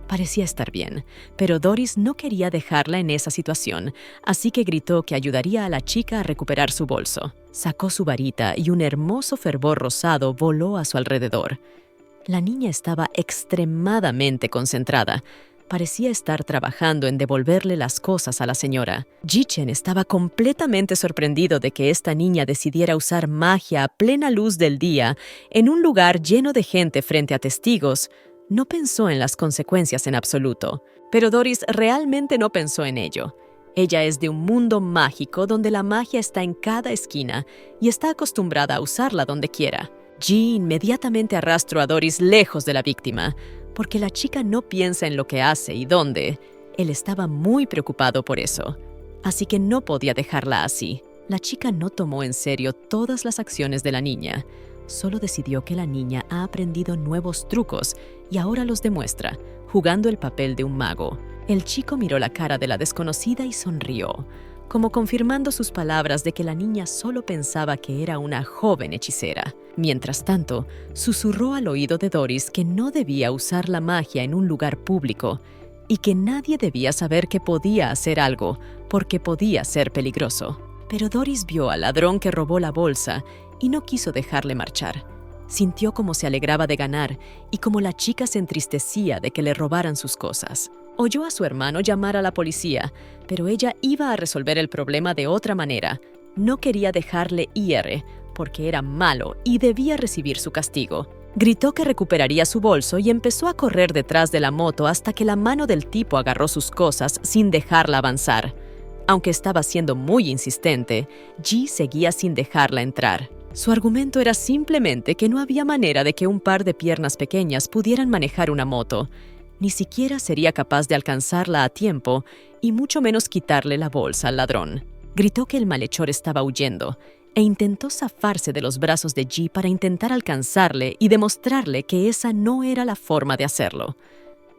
Parecía estar bien, pero Doris no quería dejarla en esa situación, así que gritó que ayudaría a la chica a recuperar su bolso. Sacó su varita y un hermoso fervor rosado voló a su alrededor. La niña estaba extremadamente concentrada. Parecía estar trabajando en devolverle las cosas a la señora. Ji-chen estaba completamente sorprendido de que esta niña decidiera usar magia a plena luz del día en un lugar lleno de gente frente a testigos. No pensó en las consecuencias en absoluto, pero Doris realmente no pensó en ello. Ella es de un mundo mágico donde la magia está en cada esquina y está acostumbrada a usarla donde quiera. Ji inmediatamente arrastró a Doris lejos de la víctima, porque la chica no piensa en lo que hace y dónde. Él estaba muy preocupado por eso, así que no podía dejarla así. La chica no tomó en serio todas las acciones de la niña. Solo decidió que la niña ha aprendido nuevos trucos y ahora los demuestra, jugando el papel de un mago. El chico miró la cara de la desconocida y sonrió, como confirmando sus palabras de que la niña solo pensaba que era una joven hechicera. Mientras tanto, susurró al oído de Doris que no debía usar la magia en un lugar público y que nadie debía saber que podía hacer algo, porque podía ser peligroso. Pero Doris vio al ladrón que robó la bolsa y no quiso dejarle marchar. Sintió cómo se alegraba de ganar y cómo la chica se entristecía de que le robaran sus cosas. Oyó a su hermano llamar a la policía, pero ella iba a resolver el problema de otra manera. No quería dejarle ir, porque era malo y debía recibir su castigo. Gritó que recuperaría su bolso y empezó a correr detrás de la moto hasta que la mano del tipo agarró sus cosas sin dejarla avanzar. Aunque estaba siendo muy insistente, Ji seguía sin dejarla entrar. Su argumento era simplemente que no había manera de que un par de piernas pequeñas pudieran manejar una moto. Ni siquiera sería capaz de alcanzarla a tiempo y mucho menos quitarle la bolsa al ladrón. Gritó que el malhechor estaba huyendo e intentó zafarse de los brazos de Ji para intentar alcanzarle y demostrarle que esa no era la forma de hacerlo.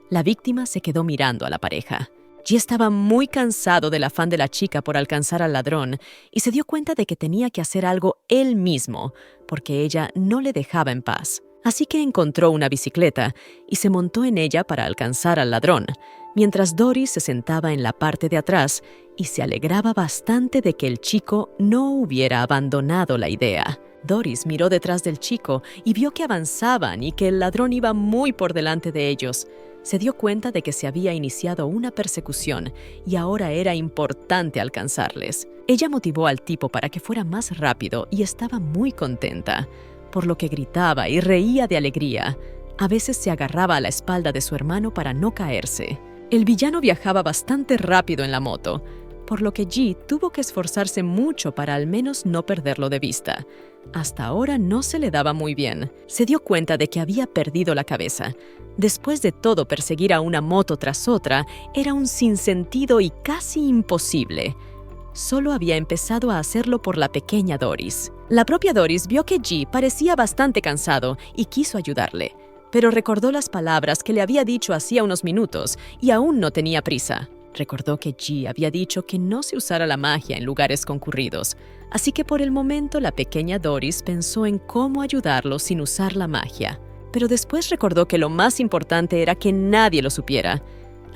La víctima se quedó mirando a la pareja. Ji estaba muy cansado del afán de la chica por alcanzar al ladrón y se dio cuenta de que tenía que hacer algo él mismo, porque ella no le dejaba en paz. Así que encontró una bicicleta y se montó en ella para alcanzar al ladrón, mientras Doris se sentaba en la parte de atrás y se alegraba bastante de que el chico no hubiera abandonado la idea. Doris miró detrás del chico y vio que avanzaban y que el ladrón iba muy por delante de ellos. Se dio cuenta de que se había iniciado una persecución y ahora era importante alcanzarles. Ella motivó al tipo para que fuera más rápido y estaba muy contenta, por lo que gritaba y reía de alegría. A veces se agarraba a la espalda de su hermano para no caerse. El villano viajaba bastante rápido en la moto, por lo que Ji tuvo que esforzarse mucho para al menos no perderlo de vista. Hasta ahora no se le daba muy bien. Se dio cuenta de que había perdido la cabeza. Después de todo, perseguir a una moto tras otra era un sinsentido y casi imposible. Solo había empezado a hacerlo por la pequeña Doris. La propia Doris vio que Ji parecía bastante cansado y quiso ayudarle, pero recordó las palabras que le había dicho hacía unos minutos y aún no tenía prisa. Recordó que Ji había dicho que no se usara la magia en lugares concurridos, así que por el momento la pequeña Doris pensó en cómo ayudarlo sin usar la magia. Pero después recordó que lo más importante era que nadie lo supiera,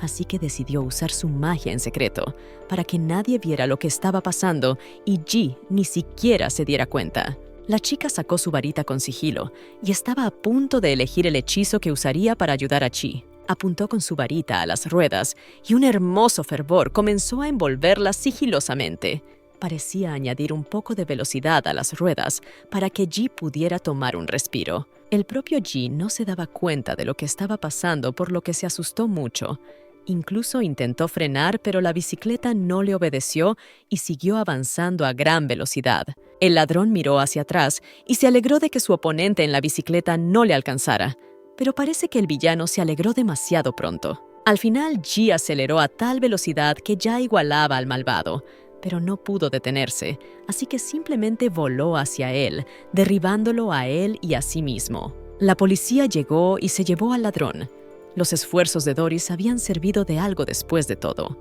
así que decidió usar su magia en secreto, para que nadie viera lo que estaba pasando y Ji ni siquiera se diera cuenta. La chica sacó su varita con sigilo y estaba a punto de elegir el hechizo que usaría para ayudar a Ji. Apuntó con su varita a las ruedas y un hermoso fervor comenzó a envolverlas sigilosamente. Parecía añadir un poco de velocidad a las ruedas para que Ji pudiera tomar un respiro. El propio Ji no se daba cuenta de lo que estaba pasando, por lo que se asustó mucho. Incluso intentó frenar, pero la bicicleta no le obedeció y siguió avanzando a gran velocidad. El ladrón miró hacia atrás y se alegró de que su oponente en la bicicleta no le alcanzara. Pero parece que el villano se alegró demasiado pronto. Al final, Ji aceleró a tal velocidad que ya igualaba al malvado, pero no pudo detenerse, así que simplemente voló hacia él, derribándolo a él y a sí mismo. La policía llegó y se llevó al ladrón. Los esfuerzos de Doris habían servido de algo después de todo.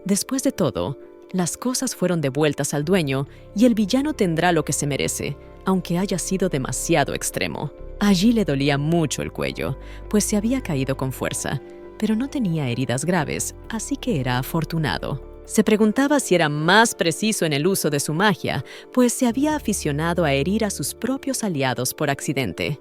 Después de todo, las cosas fueron devueltas al dueño y el villano tendrá lo que se merece, aunque haya sido demasiado extremo. Allí le dolía mucho el cuello, pues se había caído con fuerza, pero no tenía heridas graves, así que era afortunado. Se preguntaba si era más preciso en el uso de su magia, pues se había aficionado a herir a sus propios aliados por accidente.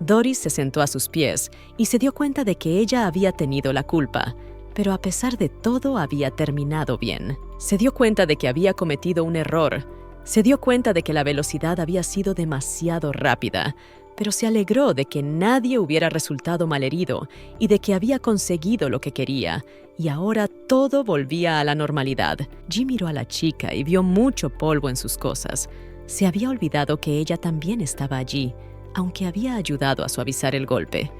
Doris se sentó a sus pies y se dio cuenta de que ella había tenido la culpa, pero a pesar de todo había terminado bien. Se dio cuenta de que había cometido un error. Se dio cuenta de que la velocidad había sido demasiado rápida, pero se alegró de que nadie hubiera resultado malherido y de que había conseguido lo que quería, y ahora todo volvía a la normalidad. Ji miró a la chica y vio mucho polvo en sus cosas. Se había olvidado que ella también estaba allí, aunque había ayudado a suavizar el golpe.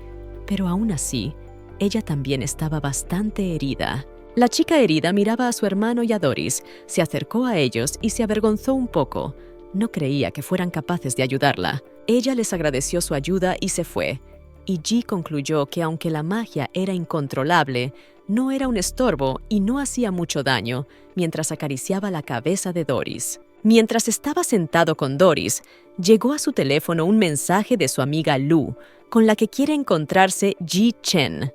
Pero aún así, ella también estaba bastante herida. La chica herida miraba a su hermano y a Doris, se acercó a ellos y se avergonzó un poco. No creía que fueran capaces de ayudarla. Ella les agradeció su ayuda y se fue. Y Ji concluyó que aunque la magia era incontrolable, no era un estorbo y no hacía mucho daño, mientras acariciaba la cabeza de Doris. Mientras estaba sentado con Doris, llegó a su teléfono un mensaje de su amiga Lu, con la que quiere encontrarse Ji Chen.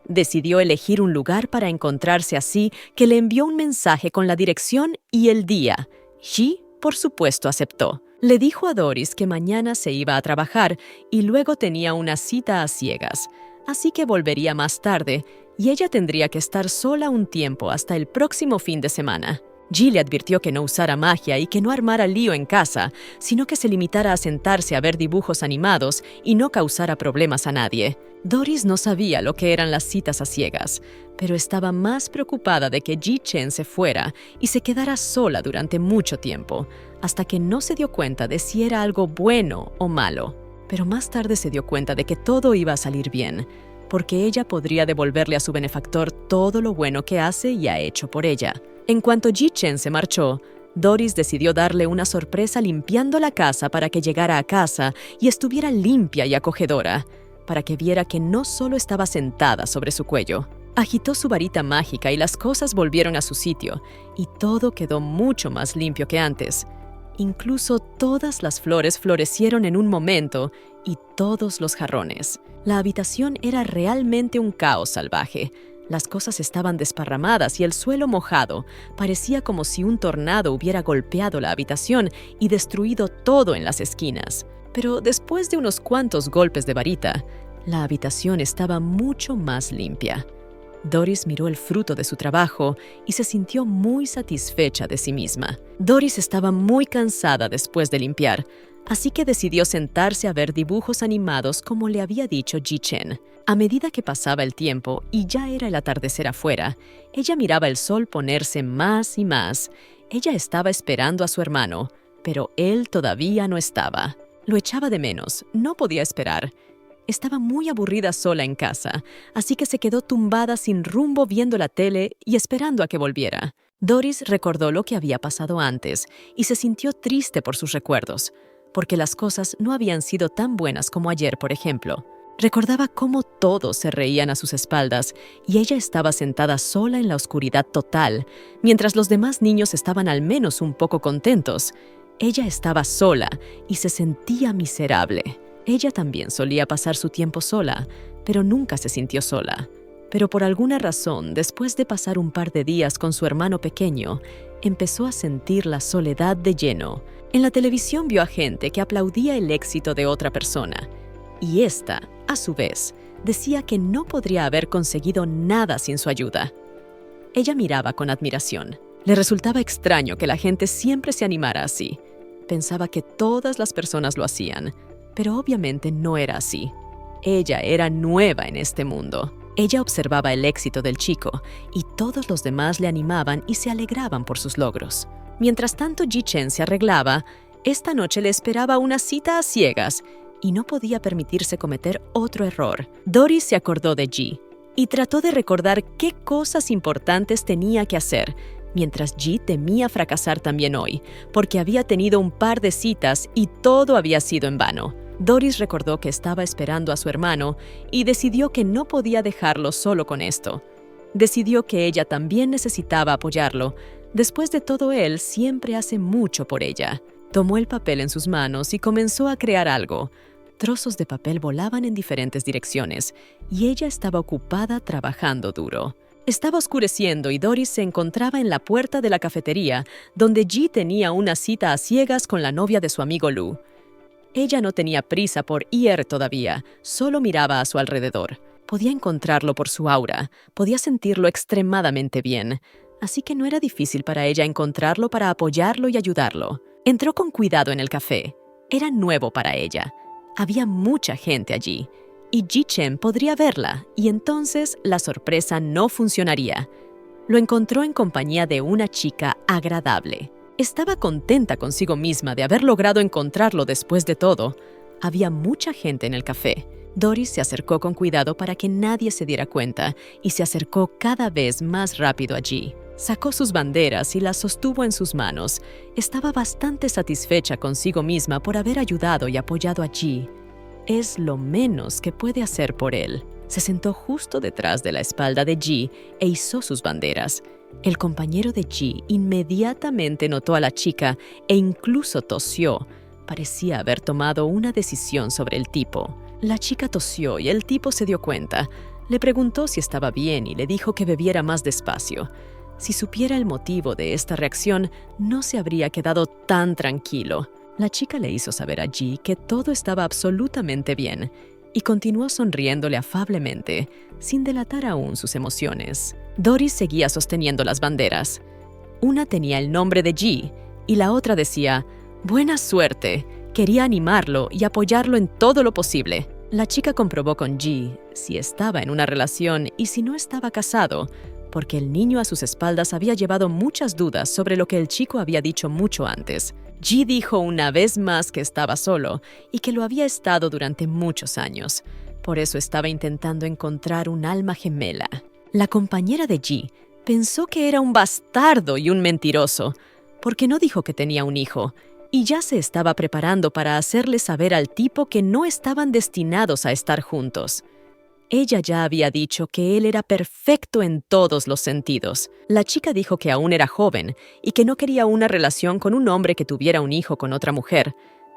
Decidió elegir un lugar para encontrarse, así que le envió un mensaje con la dirección y el día. Ji, por supuesto, aceptó. Le dijo a Doris que mañana se iba a trabajar y luego tenía una cita a ciegas, así que volvería más tarde, y ella tendría que estar sola un tiempo hasta el próximo fin de semana. Ji le advirtió que no usara magia y que no armara lío en casa, sino que se limitara a sentarse a ver dibujos animados y no causara problemas a nadie. Doris no sabía lo que eran las citas a ciegas, pero estaba más preocupada de que Ji Chen se fuera y se quedara sola durante mucho tiempo, hasta que no se dio cuenta de si era algo bueno o malo. Pero más tarde se dio cuenta de que todo iba a salir bien, porque ella podría devolverle a su benefactor todo lo bueno que hace y ha hecho por ella. En cuanto Ji Chen se marchó, Doris decidió darle una sorpresa limpiando la casa para que llegara a casa y estuviera limpia y acogedora, para que viera que no solo estaba sentada sobre su cuello. Agitó su varita mágica y las cosas volvieron a su sitio, y todo quedó mucho más limpio que antes. Incluso todas las flores florecieron en un momento y todos los jarrones. La habitación era realmente un caos salvaje. Las cosas estaban desparramadas y el suelo mojado. Parecía como si un tornado hubiera golpeado la habitación y destruido todo en las esquinas. Pero después de unos cuantos golpes de varita, la habitación estaba mucho más limpia. Doris miró el fruto de su trabajo y se sintió muy satisfecha de sí misma. Doris estaba muy cansada después de limpiar, así que decidió sentarse a ver dibujos animados como le había dicho Ji Chen. A medida que pasaba el tiempo y ya era el atardecer afuera, ella miraba el sol ponerse más y más. Ella estaba esperando a su hermano, pero él todavía no estaba. Lo echaba de menos, no podía esperar. Estaba muy aburrida sola en casa, así que se quedó tumbada sin rumbo viendo la tele y esperando a que volviera. Doris recordó lo que había pasado antes y se sintió triste por sus recuerdos, porque las cosas no habían sido tan buenas como ayer, por ejemplo. Recordaba cómo todos se reían a sus espaldas y ella estaba sentada sola en la oscuridad total, mientras los demás niños estaban al menos un poco contentos. Ella estaba sola y se sentía miserable. Ella también solía pasar su tiempo sola, pero nunca se sintió sola. Pero por alguna razón, después de pasar un par de días con su hermano pequeño, empezó a sentir la soledad de lleno. En la televisión vio a gente que aplaudía el éxito de otra persona, y esta, a su vez, decía que no podría haber conseguido nada sin su ayuda. Ella miraba con admiración. Le resultaba extraño que la gente siempre se animara así. Pensaba que todas las personas lo hacían, pero obviamente no era así. Ella era nueva en este mundo. Ella observaba el éxito del chico, y todos los demás le animaban y se alegraban por sus logros. Mientras tanto, Ji Chen se arreglaba. Esta noche le esperaba una cita a ciegas, y no podía permitirse cometer otro error. Doris se acordó de Ji y trató de recordar qué cosas importantes tenía que hacer, mientras Ji temía fracasar también hoy, porque había tenido un par de citas y todo había sido en vano. Doris recordó que estaba esperando a su hermano y decidió que no podía dejarlo solo con esto. Decidió que ella también necesitaba apoyarlo. Después de todo, él siempre hace mucho por ella. Tomó el papel en sus manos y comenzó a crear algo. Trozos de papel volaban en diferentes direcciones y ella estaba ocupada trabajando duro. Estaba oscureciendo y Doris se encontraba en la puerta de la cafetería, donde Ji tenía una cita a ciegas con la novia de su amigo Lu. Ella no tenía prisa por ir todavía, solo miraba a su alrededor. Podía encontrarlo por su aura, podía sentirlo extremadamente bien, así que no era difícil para ella encontrarlo para apoyarlo y ayudarlo. Entró con cuidado en el café. Era nuevo para ella. Había mucha gente allí, y Ji Chen podría verla, y entonces la sorpresa no funcionaría. Lo encontró en compañía de una chica agradable. Estaba contenta consigo misma de haber logrado encontrarlo después de todo. Había mucha gente en el café. Doris se acercó con cuidado para que nadie se diera cuenta, y se acercó cada vez más rápido allí. Sacó sus banderas y las sostuvo en sus manos. Estaba bastante satisfecha consigo misma por haber ayudado y apoyado a Ji. Es lo menos que puede hacer por él. Se sentó justo detrás de la espalda de Ji e izó sus banderas. El compañero de Ji inmediatamente notó a la chica e incluso tosió. Parecía haber tomado una decisión sobre el tipo. La chica tosió y el tipo se dio cuenta. Le preguntó si estaba bien y le dijo que bebiera más despacio. Si supiera el motivo de esta reacción, no se habría quedado tan tranquilo. La chica le hizo saber a Ji que todo estaba absolutamente bien y continuó sonriéndole afablemente, sin delatar aún sus emociones. Doris seguía sosteniendo las banderas. Una tenía el nombre de G y la otra decía, «Buena suerte». Quería animarlo y apoyarlo en todo lo posible. La chica comprobó con G si estaba en una relación y si no estaba casado, porque el niño a sus espaldas había llevado muchas dudas sobre lo que el chico había dicho mucho antes. G dijo una vez más que estaba solo y que lo había estado durante muchos años. Por eso estaba intentando encontrar un alma gemela. La compañera de G pensó que era un bastardo y un mentiroso, porque no dijo que tenía un hijo, y ya se estaba preparando para hacerle saber al tipo que no estaban destinados a estar juntos. Ella ya había dicho que él era perfecto en todos los sentidos. La chica dijo que aún era joven y que no quería una relación con un hombre que tuviera un hijo con otra mujer.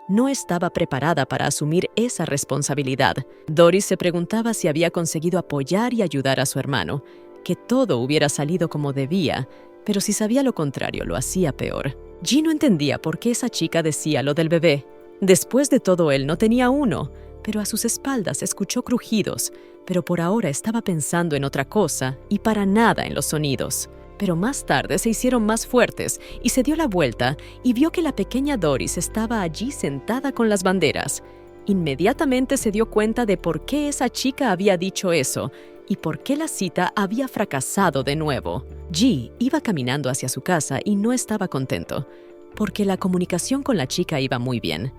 No estaba preparada para asumir esa responsabilidad. Doris se preguntaba si había conseguido apoyar y ayudar a su hermano, que todo hubiera salido como debía, pero si sabía lo contrario, lo hacía peor. G no entendía por qué esa chica decía lo del bebé. Después de todo, él no tenía uno, pero a sus espaldas escuchó crujidos, pero por ahora estaba pensando en otra cosa y para nada en los sonidos. Pero más tarde se hicieron más fuertes y se dio la vuelta y vio que la pequeña Doris estaba allí sentada con las banderas. Inmediatamente se dio cuenta de por qué esa chica había dicho eso y por qué la cita había fracasado de nuevo. G iba caminando hacia su casa y no estaba contento, porque la comunicación con la chica iba muy bien.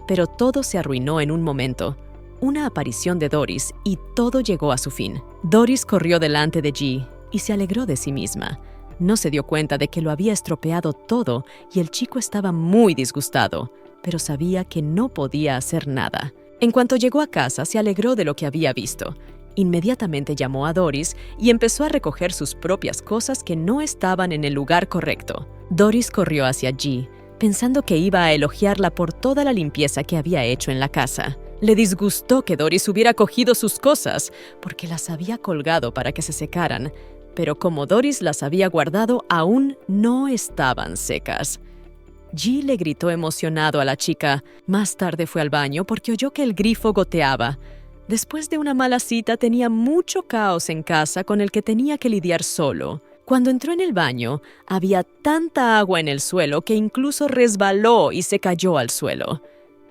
Pero todo se arruinó en un momento. Una aparición de Doris y todo llegó a su fin. Doris corrió delante de G y se alegró de sí misma. No se dio cuenta de que lo había estropeado todo y el chico estaba muy disgustado, pero sabía que no podía hacer nada. En cuanto llegó a casa, se alegró de lo que había visto. Inmediatamente llamó a Doris y empezó a recoger sus propias cosas que no estaban en el lugar correcto. Doris corrió hacia G, pensando que iba a elogiarla por toda la limpieza que había hecho en la casa. Le disgustó que Doris hubiera cogido sus cosas, porque las había colgado para que se secaran, pero como Doris las había guardado, aún no estaban secas. G le gritó emocionado a la chica. Más tarde fue al baño porque oyó que el grifo goteaba. Después de una mala cita tenía mucho caos en casa con el que tenía que lidiar solo. Cuando entró en el baño, había tanta agua en el suelo que incluso resbaló y se cayó al suelo.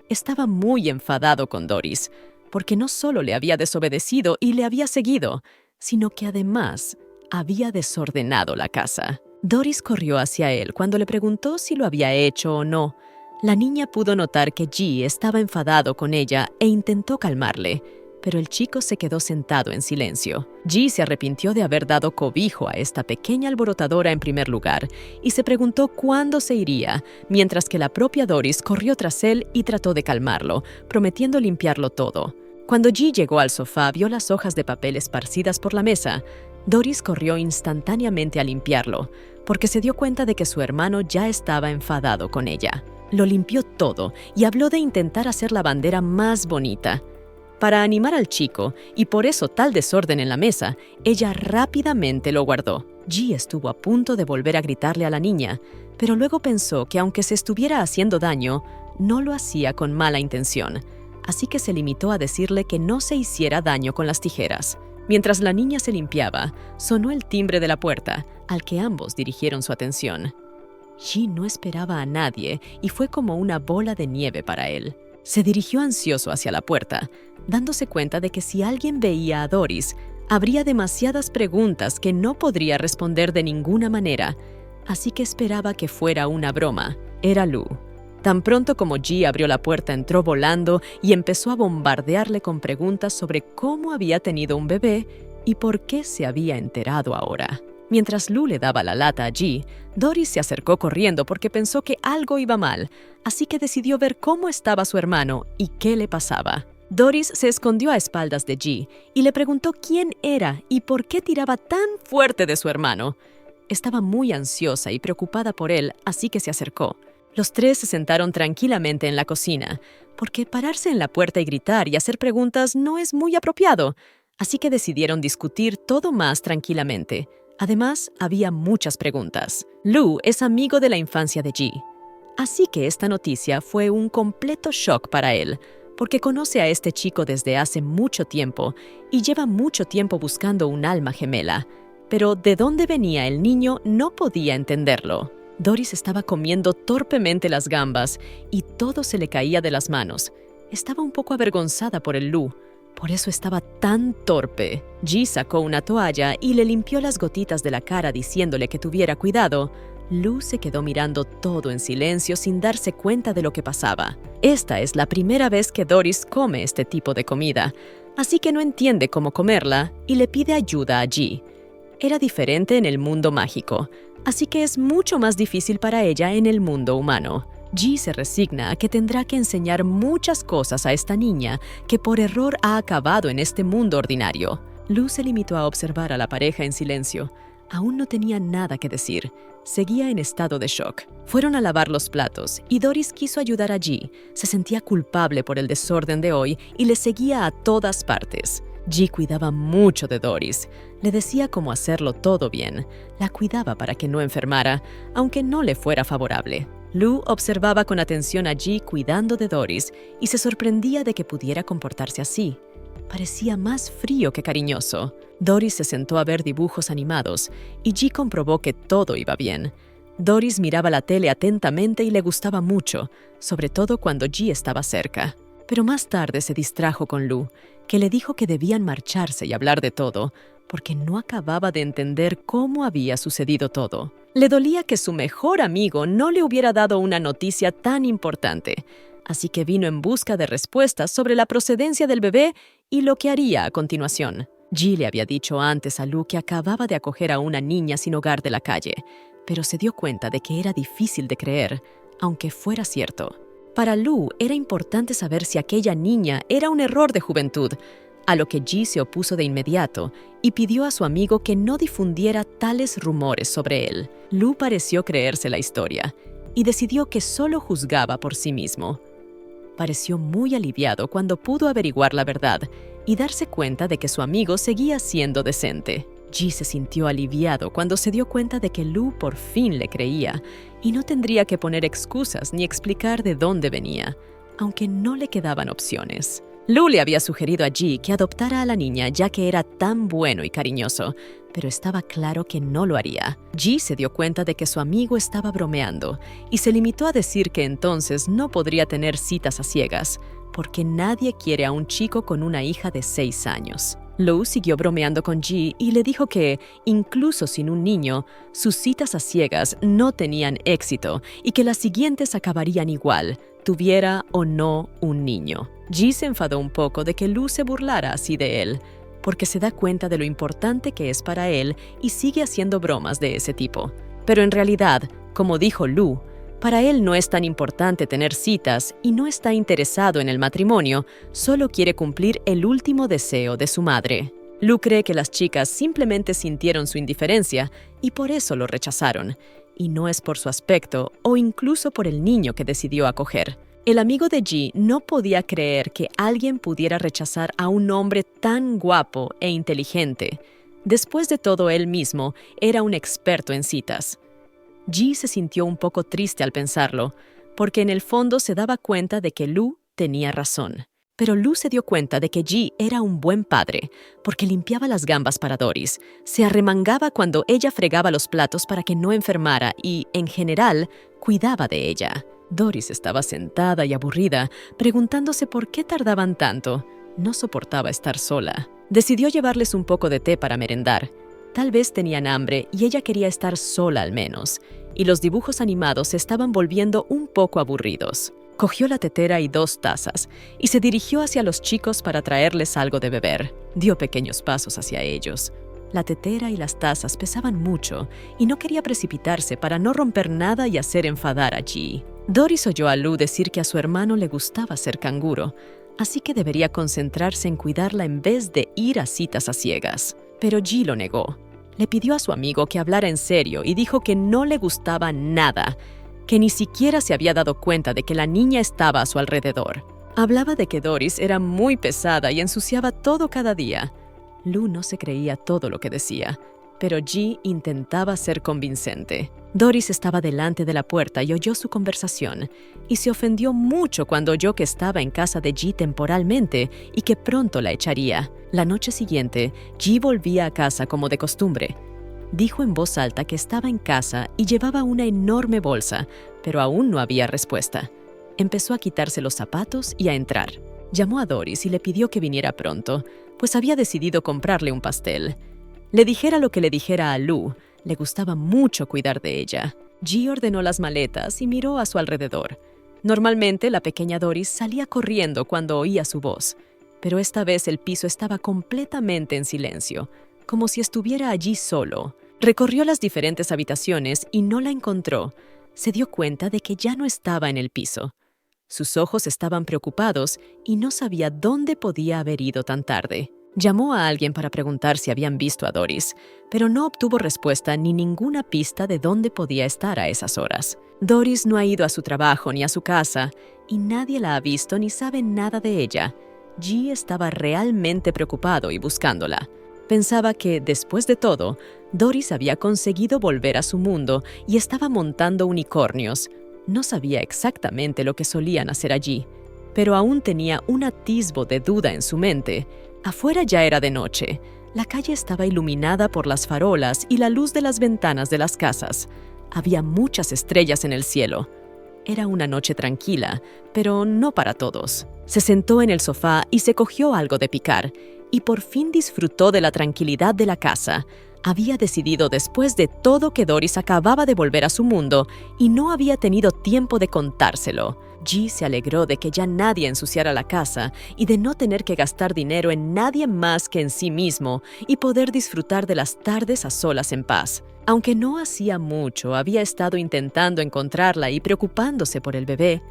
Estaba muy enfadado con Doris, porque no solo le había desobedecido y le había seguido, sino que además había desordenado la casa. Doris corrió hacia él cuando le preguntó si lo había hecho o no. La niña pudo notar que G estaba enfadado con ella e intentó calmarle, pero el chico se quedó sentado en silencio. G se arrepintió de haber dado cobijo a esta pequeña alborotadora en primer lugar y se preguntó cuándo se iría, mientras que la propia Doris corrió tras él y trató de calmarlo, prometiendo limpiarlo todo. Cuando G llegó al sofá, vio las hojas de papel esparcidas por la mesa. Doris corrió instantáneamente a limpiarlo, porque se dio cuenta de que su hermano ya estaba enfadado con ella. Lo limpió todo y habló de intentar hacer la bandera más bonita. Para animar al chico, y por eso tal desorden en la mesa, ella rápidamente lo guardó. G estuvo a punto de volver a gritarle a la niña, pero luego pensó que aunque se estuviera haciendo daño, no lo hacía con mala intención, así que se limitó a decirle que no se hiciera daño con las tijeras. Mientras la niña se limpiaba, sonó el timbre de la puerta, al que ambos dirigieron su atención. G no esperaba a nadie y fue como una bola de nieve para él. Se dirigió ansioso hacia la puerta, dándose cuenta de que si alguien veía a Doris, habría demasiadas preguntas que no podría responder de ninguna manera, así que esperaba que fuera una broma. Era Lou. Tan pronto como G abrió la puerta, entró volando y empezó a bombardearle con preguntas sobre cómo había tenido un bebé y por qué se había enterado ahora. Mientras Lou le daba la lata a G, Doris se acercó corriendo porque pensó que algo iba mal, así que decidió ver cómo estaba su hermano y qué le pasaba. Doris se escondió a espaldas de G y le preguntó quién era y por qué tiraba tan fuerte de su hermano. Estaba muy ansiosa y preocupada por él, así que se acercó. Los tres se sentaron tranquilamente en la cocina, porque pararse en la puerta y gritar y hacer preguntas no es muy apropiado, así que decidieron discutir todo más tranquilamente. Además, había muchas preguntas. Lou es amigo de la infancia de G, así que esta noticia fue un completo shock para él, porque conoce a este chico desde hace mucho tiempo y lleva mucho tiempo buscando un alma gemela. Pero de dónde venía el niño no podía entenderlo. Doris estaba comiendo torpemente las gambas y todo se le caía de las manos. Estaba un poco avergonzada por el Lou. Por eso estaba tan torpe. Ji sacó una toalla y le limpió las gotitas de la cara diciéndole que tuviera cuidado. Lou se quedó mirando todo en silencio sin darse cuenta de lo que pasaba. Esta es la primera vez que Doris come este tipo de comida, así que no entiende cómo comerla y le pide ayuda a Ji. Era diferente en el mundo mágico, así que es mucho más difícil para ella en el mundo humano. Ji se resigna a que tendrá que enseñar muchas cosas a esta niña que por error ha acabado en este mundo ordinario. Lou se limitó a observar a la pareja en silencio. Aún no tenía nada que decir. Seguía en estado de shock. Fueron a lavar los platos y Doris quiso ayudar a Ji. Se sentía culpable por el desorden de hoy y le seguía a todas partes. Ji cuidaba mucho de Doris. Le decía cómo hacerlo todo bien. La cuidaba para que no enfermara, aunque no le fuera favorable. Lou observaba con atención a Ji cuidando de Doris y se sorprendía de que pudiera comportarse así. Parecía más frío que cariñoso. Doris se sentó a ver dibujos animados y Ji comprobó que todo iba bien. Doris miraba la tele atentamente y le gustaba mucho, sobre todo cuando Ji estaba cerca. Pero más tarde se distrajo con Lou, que le dijo que debían marcharse y hablar de todo, porque no acababa de entender cómo había sucedido todo. Le dolía que su mejor amigo no le hubiera dado una noticia tan importante, así que vino en busca de respuestas sobre la procedencia del bebé y lo que haría a continuación. Ji le había dicho antes a Lou que acababa de acoger a una niña sin hogar de la calle, pero se dio cuenta de que era difícil de creer, aunque fuera cierto. Para Lou era importante saber si aquella niña era un error de juventud, a lo que Ji se opuso de inmediato y pidió a su amigo que no difundiera tales rumores sobre él. Lou pareció creerse la historia y decidió que solo juzgaba por sí mismo. Pareció muy aliviado cuando pudo averiguar la verdad y darse cuenta de que su amigo seguía siendo decente. Ji se sintió aliviado cuando se dio cuenta de que Lou por fin le creía y no tendría que poner excusas ni explicar de dónde venía, aunque no le quedaban opciones. Lou le había sugerido a Ji que adoptara a la niña ya que era tan bueno y cariñoso, pero estaba claro que no lo haría. Ji se dio cuenta de que su amigo estaba bromeando y se limitó a decir que entonces no podría tener citas a ciegas, porque nadie quiere a un chico con una hija de 6 años. Lou siguió bromeando con Ji y le dijo que, incluso sin un niño, sus citas a ciegas no tenían éxito y que las siguientes acabarían igual, tuviera o no un niño. Ji se enfadó un poco de que Lou se burlara así de él, porque se da cuenta de lo importante que es para él y sigue haciendo bromas de ese tipo. Pero en realidad, como dijo Lou, para él no es tan importante tener citas y no está interesado en el matrimonio, solo quiere cumplir el último deseo de su madre. Lou cree que las chicas simplemente sintieron su indiferencia y por eso lo rechazaron, y no es por su aspecto o incluso por el niño que decidió acoger. El amigo de Ji no podía creer que alguien pudiera rechazar a un hombre tan guapo e inteligente. Después de todo, él mismo era un experto en citas. Ji se sintió un poco triste al pensarlo, porque en el fondo se daba cuenta de que Lou tenía razón. Pero Lou se dio cuenta de que Ji era un buen padre, porque limpiaba las gambas para Doris, se arremangaba cuando ella fregaba los platos para que no enfermara y, en general, cuidaba de ella. Doris estaba sentada y aburrida, preguntándose por qué tardaban tanto. No soportaba estar sola. Decidió llevarles un poco de té para merendar. Tal vez tenían hambre y ella quería estar sola al menos, y los dibujos animados se estaban volviendo un poco aburridos. Cogió la tetera y 2 tazas y se dirigió hacia los chicos para traerles algo de beber. Dio pequeños pasos hacia ellos. La tetera y las tazas pesaban mucho y no quería precipitarse para no romper nada y hacer enfadar a Ji. Doris oyó a Lou decir que a su hermano le gustaba ser canguro, así que debería concentrarse en cuidarla en vez de ir a citas a ciegas. Pero Ji lo negó. Le pidió a su amigo que hablara en serio y dijo que no le gustaba nada, que ni siquiera se había dado cuenta de que la niña estaba a su alrededor. Hablaba de que Doris era muy pesada y ensuciaba todo cada día. Lou no se creía todo lo que decía, pero Ji intentaba ser convincente. Doris estaba delante de la puerta y oyó su conversación, y se ofendió mucho cuando oyó que estaba en casa de G temporalmente y que pronto la echaría. La noche siguiente, G volvía a casa como de costumbre. Dijo en voz alta que estaba en casa y llevaba una enorme bolsa, pero aún no había respuesta. Empezó a quitarse los zapatos y a entrar. Llamó a Doris y le pidió que viniera pronto, pues había decidido comprarle un pastel. Le dijera lo que le dijera a Lou, le gustaba mucho cuidar de ella. G ordenó las maletas y miró a su alrededor. Normalmente la pequeña Doris salía corriendo cuando oía su voz, pero esta vez el piso estaba completamente en silencio, como si estuviera allí solo. Recorrió las diferentes habitaciones y no la encontró. Se dio cuenta de que ya no estaba en el piso. Sus ojos estaban preocupados y no sabía dónde podía haber ido tan tarde. Llamó a alguien para preguntar si habían visto a Doris, pero no obtuvo respuesta ni ninguna pista de dónde podía estar a esas horas. Doris no ha ido a su trabajo ni a su casa, y nadie la ha visto ni sabe nada de ella. G estaba realmente preocupado y buscándola. Pensaba que, después de todo, Doris había conseguido volver a su mundo y estaba montando unicornios. No sabía exactamente lo que solían hacer allí, pero aún tenía un atisbo de duda en su mente. Afuera ya era de noche. La calle estaba iluminada por las farolas y la luz de las ventanas de las casas. Había muchas estrellas en el cielo. Era una noche tranquila, pero no para todos. Se sentó en el sofá y se cogió algo de picar, y por fin disfrutó de la tranquilidad de la casa. Había decidido después de todo que Doris acababa de volver a su mundo y no había tenido tiempo de contárselo. G se alegró de que ya nadie ensuciara la casa y de no tener que gastar dinero en nadie más que en sí mismo y poder disfrutar de las tardes a solas en paz. Aunque no hacía mucho, había estado intentando encontrarla y preocupándose por el bebé.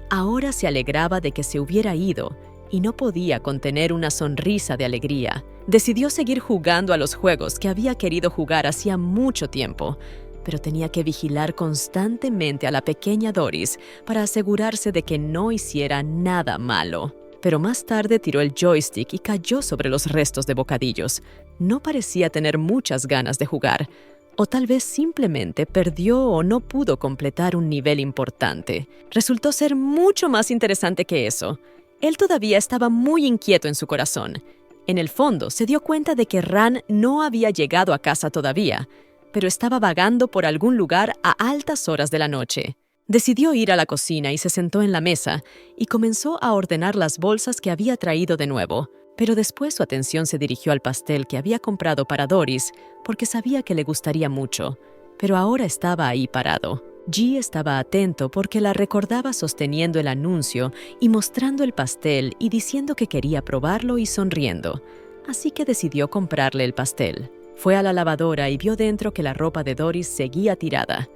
Ahora se alegraba de que se hubiera ido y no podía contener una sonrisa de alegría. Decidió seguir jugando a los juegos que había querido jugar hacía mucho tiempo, pero tenía que vigilar constantemente a la pequeña Doris para asegurarse de que no hiciera nada malo. Pero más tarde tiró el joystick y cayó sobre los restos de bocadillos. No parecía tener muchas ganas de jugar, o tal vez simplemente perdió o no pudo completar un nivel importante. Resultó ser mucho más interesante que eso. Él todavía estaba muy inquieto en su corazón. En el fondo, se dio cuenta de que Ran no había llegado a casa todavía, pero estaba vagando por algún lugar a altas horas de la noche. Decidió ir a la cocina y se sentó en la mesa y comenzó a ordenar las bolsas que había traído de nuevo. Pero después su atención se dirigió al pastel que había comprado para Doris porque sabía que le gustaría mucho, pero ahora estaba ahí parado. G estaba atento porque la recordaba sosteniendo el anuncio y mostrando el pastel y diciendo que quería probarlo y sonriendo, así que decidió comprarle el pastel. Fue a la lavadora y vio dentro que la ropa de Doris seguía tirada.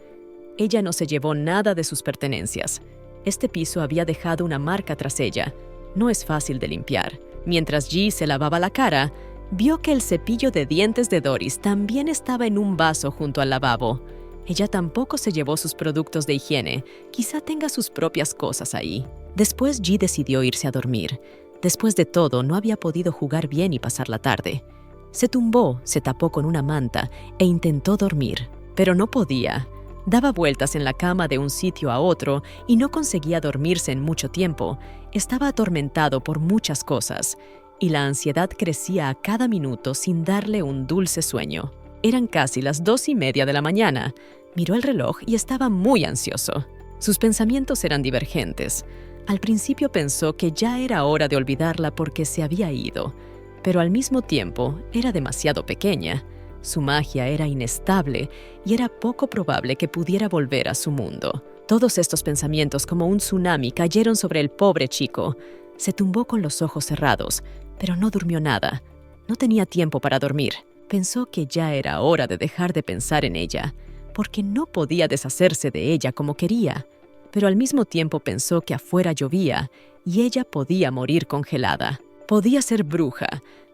Ella no se llevó nada de sus pertenencias. Este piso había dejado una marca tras ella. No es fácil de limpiar. Mientras G se lavaba la cara, vio que el cepillo de dientes de Doris también estaba en un vaso junto al lavabo. Ella tampoco se llevó sus productos de higiene. Quizá tenga sus propias cosas ahí. Después G decidió irse a dormir. Después de todo, no había podido jugar bien y pasar la tarde. Se tumbó, se tapó con una manta e intentó dormir, pero no podía. Daba vueltas en la cama de un sitio a otro y no conseguía dormirse en mucho tiempo. Estaba atormentado por muchas cosas y la ansiedad crecía a cada minuto sin darle un dulce sueño. Eran casi las 2:30 de la mañana. Miró el reloj y estaba muy ansioso. Sus pensamientos eran divergentes. Al principio pensó que ya era hora de olvidarla porque se había ido, pero al mismo tiempo era demasiado pequeña. Su magia era inestable y era poco probable que pudiera volver a su mundo. Todos estos pensamientos como un tsunami cayeron sobre el pobre chico. Se tumbó con los ojos cerrados, pero no durmió nada. No tenía tiempo para dormir. Pensó que ya era hora de dejar de pensar en ella, porque no podía deshacerse de ella como quería. Pero al mismo tiempo pensó que afuera llovía y ella podía morir congelada. Podía ser bruja,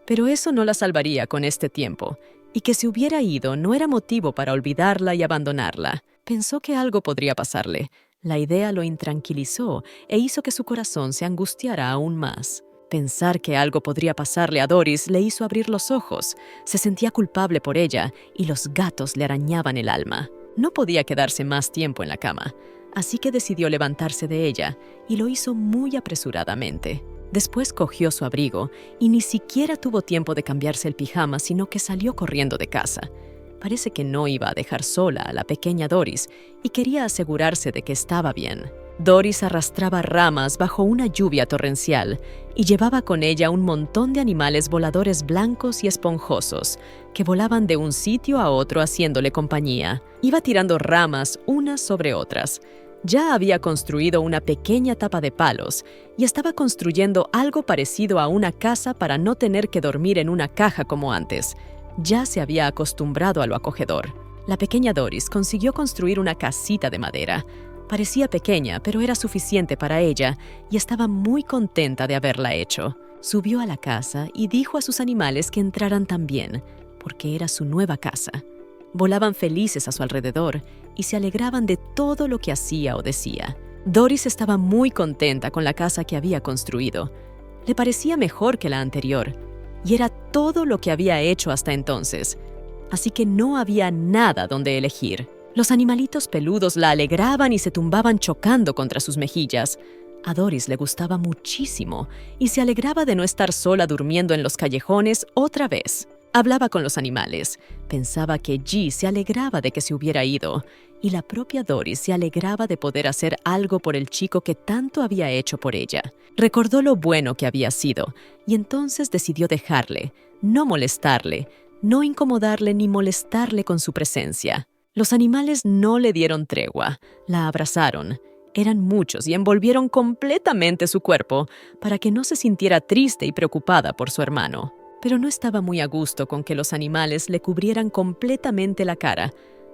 pero eso no la salvaría con este tiempo, y que si hubiera ido no era motivo para olvidarla y abandonarla. Pensó que algo podría pasarle. La idea lo intranquilizó e hizo que su corazón se angustiara aún más. Pensar que algo podría pasarle a Doris le hizo abrir los ojos. Se sentía culpable por ella y los gatos le arañaban el alma. No podía quedarse más tiempo en la cama, así que decidió levantarse de ella y lo hizo muy apresuradamente. Después cogió su abrigo y ni siquiera tuvo tiempo de cambiarse el pijama, sino que salió corriendo de casa. Parece que no iba a dejar sola a la pequeña Doris y quería asegurarse de que estaba bien. Doris arrastraba ramas bajo una lluvia torrencial y llevaba con ella un montón de animales voladores blancos y esponjosos que volaban de un sitio a otro haciéndole compañía. Iba tirando ramas unas sobre otras. Ya había construido una pequeña tapa de palos y estaba construyendo algo parecido a una casa para no tener que dormir en una caja como antes. Ya se había acostumbrado a lo acogedor. La pequeña Doris consiguió construir una casita de madera. Parecía pequeña, pero era suficiente para ella y estaba muy contenta de haberla hecho. Subió a la casa y dijo a sus animales que entraran también, porque era su nueva casa. Volaban felices a su alrededor y se alegraban de todo lo que hacía o decía. Doris estaba muy contenta con la casa que había construido. Le parecía mejor que la anterior, y era todo lo que había hecho hasta entonces, así que no había nada donde elegir. Los animalitos peludos la alegraban y se tumbaban chocando contra sus mejillas. A Doris le gustaba muchísimo y se alegraba de no estar sola durmiendo en los callejones otra vez. Hablaba con los animales, pensaba que G se alegraba de que se hubiera ido, y la propia Doris se alegraba de poder hacer algo por el chico que tanto había hecho por ella. Recordó lo bueno que había sido, y entonces decidió dejarle, no molestarle, no incomodarle ni molestarle con su presencia. Los animales no le dieron tregua, la abrazaron. Eran muchos y envolvieron completamente su cuerpo para que no se sintiera triste y preocupada por su hermano. Pero no estaba muy a gusto con que los animales le cubrieran completamente la cara,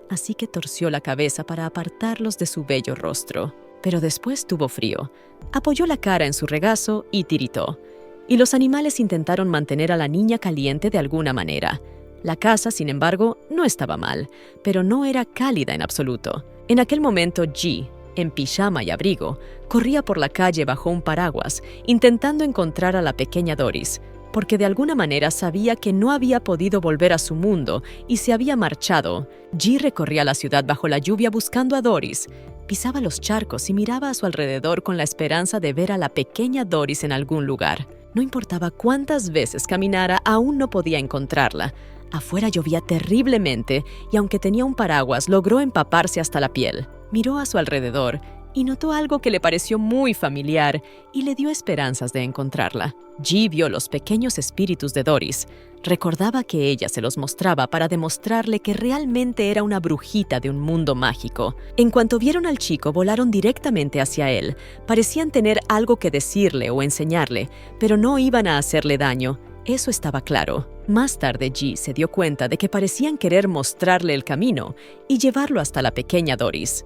así que torció la cabeza para apartarlos de su bello rostro. Pero después tuvo frío, apoyó la cara en su regazo y tiritó. Y los animales intentaron mantener a la niña caliente de alguna manera. La casa, sin embargo, no estaba mal, pero no era cálida en absoluto. En aquel momento, G, en pijama y abrigo, corría por la calle bajo un paraguas, intentando encontrar a la pequeña Doris, porque de alguna manera sabía que no había podido volver a su mundo y se había marchado. G recorría la ciudad bajo la lluvia buscando a Doris. Pisaba los charcos y miraba a su alrededor con la esperanza de ver a la pequeña Doris en algún lugar. No importaba cuántas veces caminara, aún no podía encontrarla. Afuera llovía terriblemente y aunque tenía un paraguas, logró empaparse hasta la piel. Miró a su alrededor y notó algo que le pareció muy familiar y le dio esperanzas de encontrarla. G vio los pequeños espíritus de Doris. Recordaba que ella se los mostraba para demostrarle que realmente era una brujita de un mundo mágico. En cuanto vieron al chico, volaron directamente hacia él. Parecían tener algo que decirle o enseñarle, pero no iban a hacerle daño. Eso estaba claro. Más tarde, G se dio cuenta de que parecían querer mostrarle el camino y llevarlo hasta la pequeña Doris.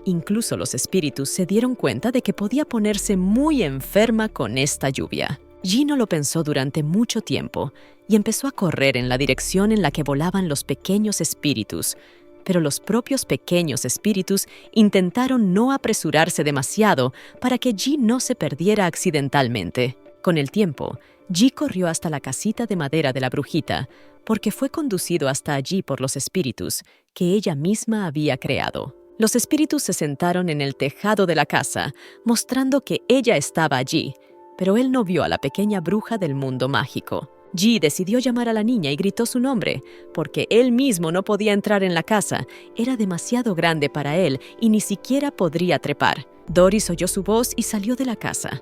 Incluso los espíritus se dieron cuenta de que podía ponerse muy enferma con esta lluvia. G no lo pensó durante mucho tiempo y empezó a correr en la dirección en la que volaban los pequeños espíritus. Pero los propios pequeños espíritus intentaron no apresurarse demasiado para que G no se perdiera accidentalmente. Con el tiempo, G corrió hasta la casita de madera de la brujita, porque fue conducido hasta allí por los espíritus que ella misma había creado. Los espíritus se sentaron en el tejado de la casa, mostrando que ella estaba allí, pero él no vio a la pequeña bruja del mundo mágico. G decidió llamar a la niña y gritó su nombre, porque él mismo no podía entrar en la casa. Era demasiado grande para él y ni siquiera podría trepar. Doris oyó su voz y salió de la casa.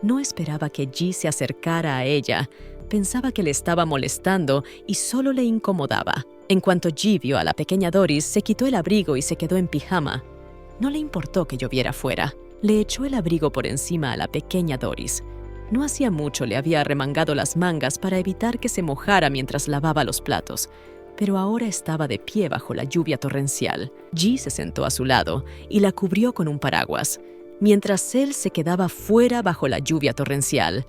No esperaba que G se acercara a ella. Pensaba que le estaba molestando y solo le incomodaba. En cuanto G vio a la pequeña Doris, se quitó el abrigo y se quedó en pijama. No le importó que lloviera fuera. Le echó el abrigo por encima a la pequeña Doris. No hacía mucho le había arremangado las mangas para evitar que se mojara mientras lavaba los platos, pero ahora estaba de pie bajo la lluvia torrencial. G se sentó a su lado y la cubrió con un paraguas, mientras él se quedaba fuera bajo la lluvia torrencial.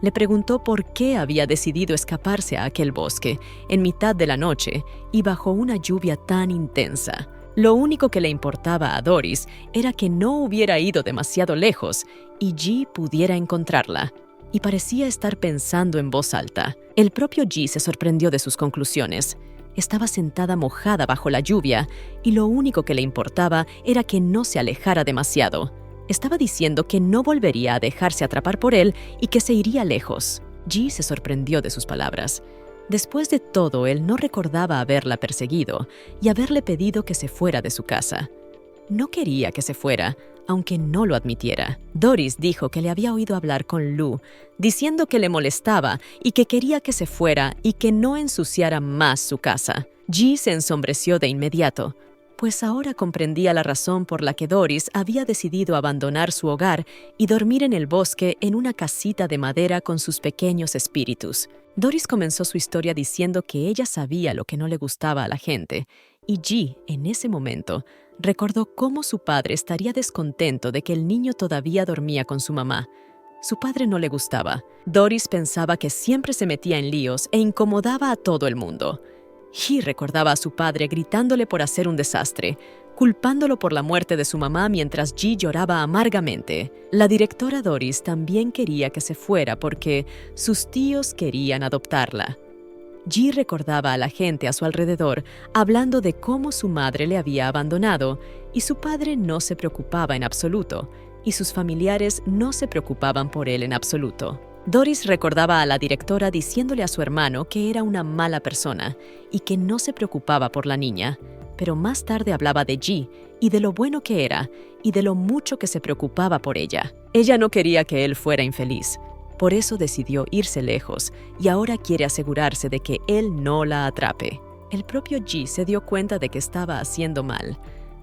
Le preguntó por qué había decidido escaparse a aquel bosque en mitad de la noche y bajo una lluvia tan intensa. Lo único que le importaba a Doris era que no hubiera ido demasiado lejos y G pudiera encontrarla. Y parecía estar pensando en voz alta. El propio G se sorprendió de sus conclusiones. Estaba sentada mojada bajo la lluvia y lo único que le importaba era que no se alejara demasiado. Estaba diciendo que no volvería a dejarse atrapar por él y que se iría lejos. Ji se sorprendió de sus palabras. Después de todo, él no recordaba haberla perseguido y haberle pedido que se fuera de su casa. No quería que se fuera, aunque no lo admitiera. Doris dijo que le había oído hablar con Lu, diciendo que le molestaba y que quería que se fuera y que no ensuciara más su casa. Ji se ensombreció de inmediato, pues ahora comprendía la razón por la que Doris había decidido abandonar su hogar y dormir en el bosque en una casita de madera con sus pequeños espíritus. Doris comenzó su historia diciendo que ella sabía lo que no le gustaba a la gente, y Ji, en ese momento, recordó cómo su padre estaría descontento de que el niño todavía dormía con su mamá. Su padre no le gustaba. Doris pensaba que siempre se metía en líos e incomodaba a todo el mundo. Ji recordaba a su padre gritándole por hacer un desastre, culpándolo por la muerte de su mamá mientras Ji lloraba amargamente. La directora Doris también quería que se fuera porque sus tíos querían adoptarla. Ji recordaba a la gente a su alrededor hablando de cómo su madre le había abandonado y su padre no se preocupaba en absoluto, y sus familiares no se preocupaban por él en absoluto. Doris recordaba a la directora diciéndole a su hermano que era una mala persona y que no se preocupaba por la niña, pero más tarde hablaba de Ji y de lo bueno que era y de lo mucho que se preocupaba por ella. Ella no quería que él fuera infeliz. Por eso decidió irse lejos y ahora quiere asegurarse de que él no la atrape. El propio Ji se dio cuenta de que estaba haciendo mal.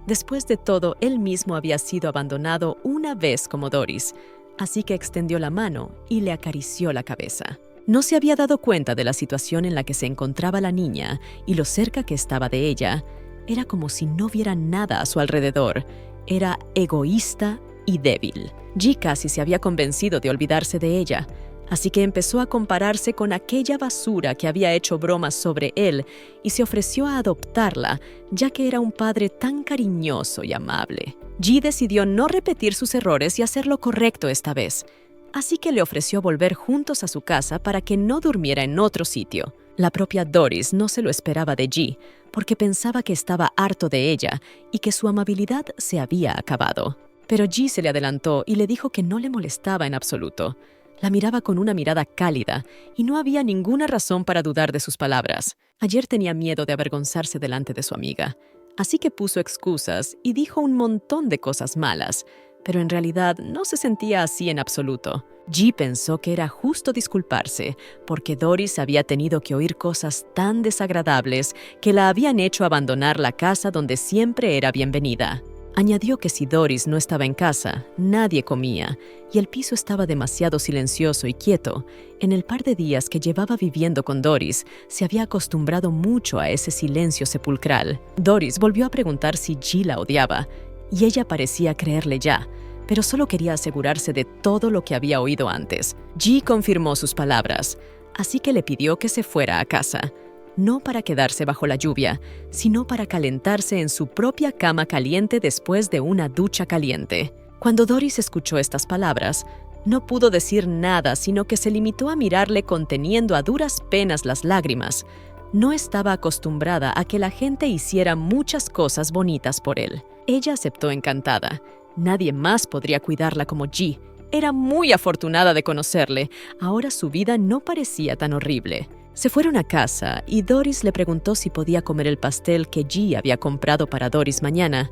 Después de todo, él mismo había sido abandonado una vez como Doris, así que extendió la mano y le acarició la cabeza. No se había dado cuenta de la situación en la que se encontraba la niña y lo cerca que estaba de ella. Era como si no viera nada a su alrededor. Era egoísta y débil. Ji casi se había convencido de olvidarse de ella, así que empezó a compararse con aquella basura que había hecho bromas sobre él y se ofreció a adoptarla, ya que era un padre tan cariñoso y amable. Ji decidió no repetir sus errores y hacer lo correcto esta vez, así que le ofreció volver juntos a su casa para que no durmiera en otro sitio. La propia Doris no se lo esperaba de Ji, porque pensaba que estaba harto de ella y que su amabilidad se había acabado. Pero Ji se le adelantó y le dijo que no le molestaba en absoluto. La miraba con una mirada cálida y no había ninguna razón para dudar de sus palabras. Ayer tenía miedo de avergonzarse delante de su amiga, así que puso excusas y dijo un montón de cosas malas, pero en realidad no se sentía así en absoluto. Ji pensó que era justo disculparse, porque Doris había tenido que oír cosas tan desagradables que la habían hecho abandonar la casa donde siempre era bienvenida. Añadió que si Doris no estaba en casa, nadie comía, y el piso estaba demasiado silencioso y quieto. En el par de días que llevaba viviendo con Doris, se había acostumbrado mucho a ese silencio sepulcral. Doris volvió a preguntar si Ji la odiaba, y ella parecía creerle ya, pero solo quería asegurarse de todo lo que había oído antes. Ji confirmó sus palabras, así que le pidió que se fuera a casa. No para quedarse bajo la lluvia, sino para calentarse en su propia cama caliente después de una ducha caliente. Cuando Doris escuchó estas palabras, no pudo decir nada, sino que se limitó a mirarle conteniendo a duras penas las lágrimas. No estaba acostumbrada a que la gente hiciera muchas cosas bonitas por él. Ella aceptó encantada. Nadie más podría cuidarla como Ji. Era muy afortunada de conocerle. Ahora su vida no parecía tan horrible. Se fueron a casa y Doris le preguntó si podía comer el pastel que Ji había comprado para Doris mañana.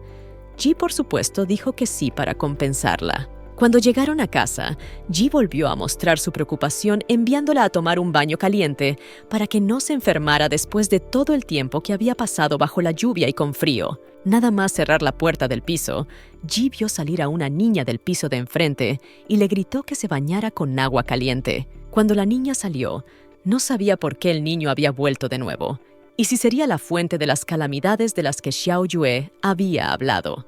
Ji, por supuesto, dijo que sí para compensarla. Cuando llegaron a casa, Ji volvió a mostrar su preocupación enviándola a tomar un baño caliente para que no se enfermara después de todo el tiempo que había pasado bajo la lluvia y con frío. Nada más cerrar la puerta del piso, Ji vio salir a una niña del piso de enfrente y le gritó que se bañara con agua caliente. Cuando la niña salió, no sabía por qué el niño había vuelto de nuevo, y si sería la fuente de las calamidades de las que Xiao Yue había hablado.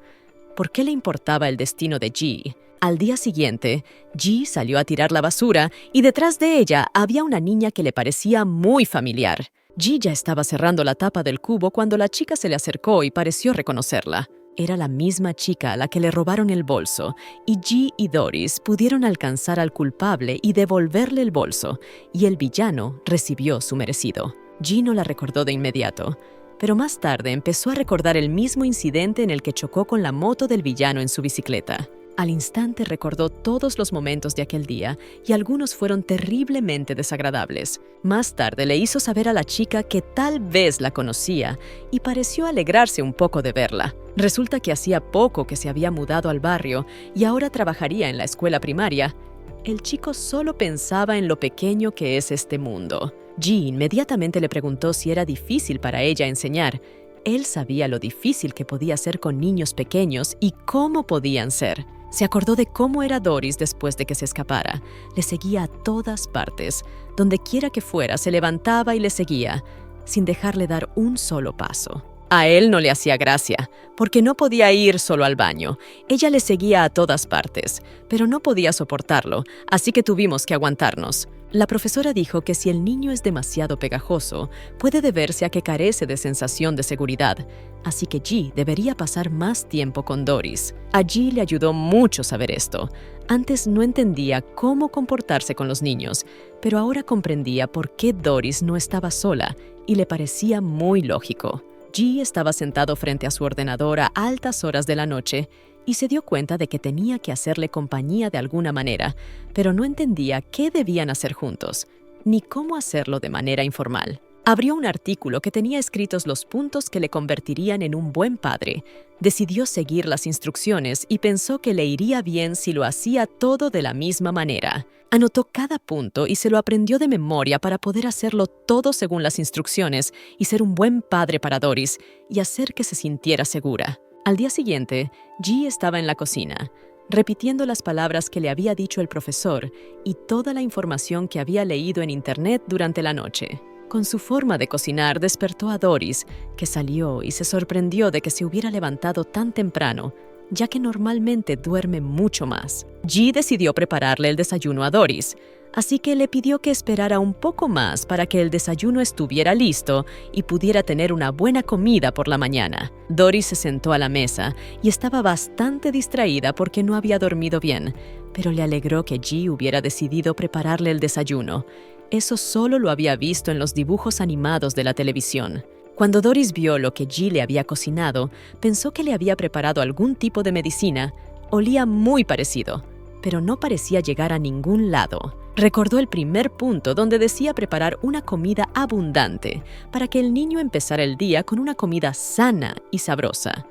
¿Por qué le importaba el destino de Ji? Al día siguiente, Ji salió a tirar la basura y detrás de ella había una niña que le parecía muy familiar. Ji ya estaba cerrando la tapa del cubo cuando la chica se le acercó y pareció reconocerla. Era la misma chica a la que le robaron el bolso, y Ji y Doris pudieron alcanzar al culpable y devolverle el bolso, y el villano recibió su merecido. G no la recordó de inmediato, pero más tarde empezó a recordar el mismo incidente en el que chocó con la moto del villano en su bicicleta. Al instante recordó todos los momentos de aquel día y algunos fueron terriblemente desagradables. Más tarde le hizo saber a la chica que tal vez la conocía y pareció alegrarse un poco de verla. Resulta que hacía poco que se había mudado al barrio y ahora trabajaría en la escuela primaria. El chico solo pensaba en lo pequeño que es este mundo. G inmediatamente le preguntó si era difícil para ella enseñar. Él sabía lo difícil que podía ser con niños pequeños y cómo podían ser. Se acordó de cómo era Doris después de que se escapara. Le seguía a todas partes. Donde quiera que fuera, se levantaba y le seguía, sin dejarle dar un solo paso. A él no le hacía gracia, porque no podía ir solo al baño. Ella le seguía a todas partes, pero no podía soportarlo, así que tuvimos que aguantarnos. La profesora dijo que si el niño es demasiado pegajoso, puede deberse a que carece de sensación de seguridad, así que G debería pasar más tiempo con Doris. A G le ayudó mucho saber esto. Antes no entendía cómo comportarse con los niños, pero ahora comprendía por qué Doris no estaba sola y le parecía muy lógico. G estaba sentado frente a su ordenador a altas horas de la noche y se dio cuenta de que tenía que hacerle compañía de alguna manera, pero no entendía qué debían hacer juntos, ni cómo hacerlo de manera informal. Abrió un artículo que tenía escritos los puntos que le convertirían en un buen padre. Decidió seguir las instrucciones y pensó que le iría bien si lo hacía todo de la misma manera. Anotó cada punto y se lo aprendió de memoria para poder hacerlo todo según las instrucciones y ser un buen padre para Doris y hacer que se sintiera segura. Al día siguiente, G estaba en la cocina, repitiendo las palabras que le había dicho el profesor y toda la información que había leído en internet durante la noche. Con su forma de cocinar despertó a Doris, que salió y se sorprendió de que se hubiera levantado tan temprano, ya que normalmente duerme mucho más. G decidió prepararle el desayuno a Doris, así que le pidió que esperara un poco más para que el desayuno estuviera listo y pudiera tener una buena comida por la mañana. Doris se sentó a la mesa y estaba bastante distraída porque no había dormido bien, pero le alegró que G hubiera decidido prepararle el desayuno. Eso solo lo había visto en los dibujos animados de la televisión. Cuando Doris vio lo que G le había cocinado, pensó que le había preparado algún tipo de medicina. Olía muy parecido, pero no parecía llegar a ningún lado. Recordó el primer punto donde decía preparar una comida abundante para que el niño empezara el día con una comida sana y sabrosa.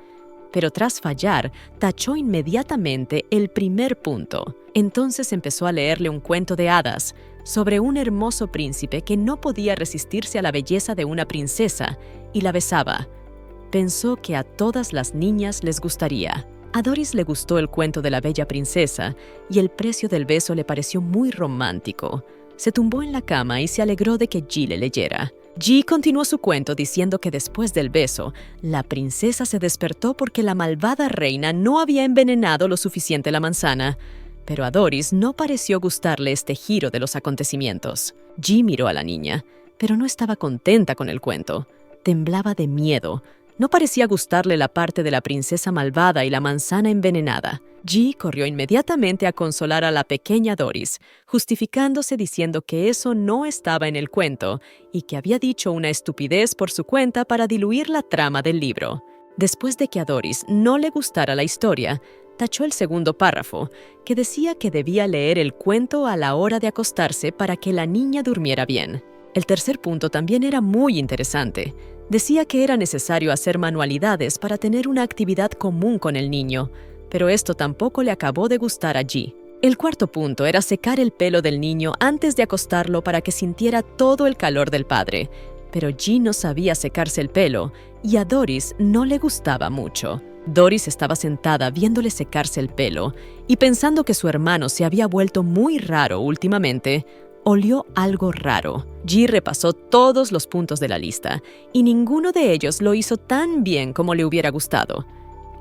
Pero tras fallar, tachó inmediatamente el primer punto. Entonces empezó a leerle un cuento de hadas sobre un hermoso príncipe que no podía resistirse a la belleza de una princesa y la besaba. Pensó que a todas las niñas les gustaría. A Doris le gustó el cuento de la bella princesa y el precio del beso le pareció muy romántico. Se tumbó en la cama y se alegró de que G le leyera. G continuó su cuento diciendo que después del beso, la princesa se despertó porque la malvada reina no había envenenado lo suficiente la manzana. Pero a Doris no pareció gustarle este giro de los acontecimientos. G miró a la niña, pero no estaba contenta con el cuento. Temblaba de miedo. No parecía gustarle la parte de la princesa malvada y la manzana envenenada. G corrió inmediatamente a consolar a la pequeña Doris, justificándose diciendo que eso no estaba en el cuento y que había dicho una estupidez por su cuenta para diluir la trama del libro. Después de que a Doris no le gustara la historia, tachó el segundo párrafo, que decía que debía leer el cuento a la hora de acostarse para que la niña durmiera bien. El tercer punto también era muy interesante. Decía que era necesario hacer manualidades para tener una actividad común con el niño, pero esto tampoco le acabó de gustar a G. El cuarto punto era secar el pelo del niño antes de acostarlo para que sintiera todo el calor del padre, pero G no sabía secarse el pelo y a Doris no le gustaba mucho. Doris estaba sentada viéndole secarse el pelo y pensando que su hermano se había vuelto muy raro últimamente, olió algo raro. G repasó todos los puntos de la lista y ninguno de ellos lo hizo tan bien como le hubiera gustado.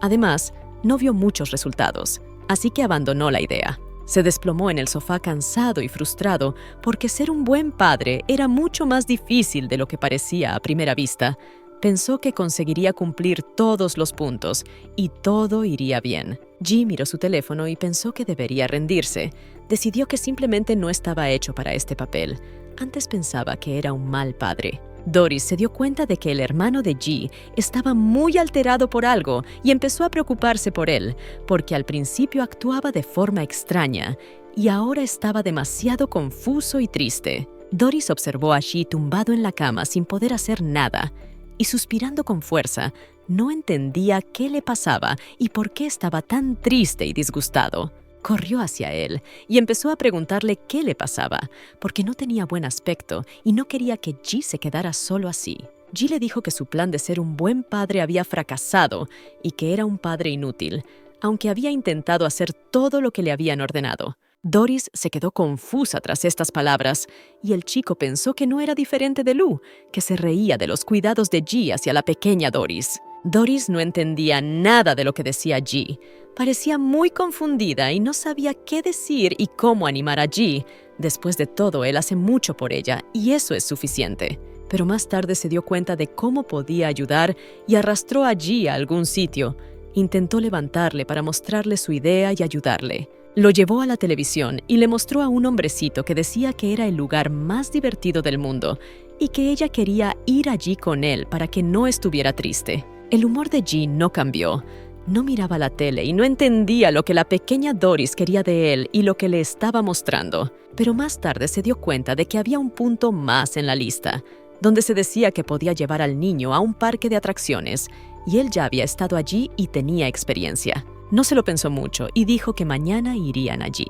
Además, no vio muchos resultados, así que abandonó la idea. Se desplomó en el sofá cansado y frustrado porque ser un buen padre era mucho más difícil de lo que parecía a primera vista. Pensó que conseguiría cumplir todos los puntos y todo iría bien. G miró su teléfono y pensó que debería rendirse. Decidió que simplemente no estaba hecho para este papel. Antes pensaba que era un mal padre. Doris se dio cuenta de que el hermano de Ji estaba muy alterado por algo y empezó a preocuparse por él, porque al principio actuaba de forma extraña y ahora estaba demasiado confuso y triste. Doris observó a Ji tumbado en la cama sin poder hacer nada y suspirando con fuerza. No entendía qué le pasaba y por qué estaba tan triste y disgustado. Corrió hacia él y empezó a preguntarle qué le pasaba, porque no tenía buen aspecto y no quería que Ji se quedara solo así. Ji le dijo que su plan de ser un buen padre había fracasado y que era un padre inútil, aunque había intentado hacer todo lo que le habían ordenado. Doris se quedó confusa tras estas palabras y el chico pensó que no era diferente de Lu, que se reía de los cuidados de Ji hacia la pequeña Doris. Doris no entendía nada de lo que decía Ji. Parecía muy confundida y no sabía qué decir y cómo animar a Ji. Después de todo, él hace mucho por ella y eso es suficiente. Pero más tarde se dio cuenta de cómo podía ayudar y arrastró a Ji a algún sitio. Intentó levantarle para mostrarle su idea y ayudarle. Lo llevó a la televisión y le mostró a un hombrecito que decía que era el lugar más divertido del mundo y que ella quería ir allí con él para que no estuviera triste. El humor de Ji no cambió. No miraba la tele y no entendía lo que la pequeña Doris quería de él y lo que le estaba mostrando. Pero más tarde se dio cuenta de que había un punto más en la lista, donde se decía que podía llevar al niño a un parque de atracciones, y él ya había estado allí y tenía experiencia. No se lo pensó mucho y dijo que mañana irían allí.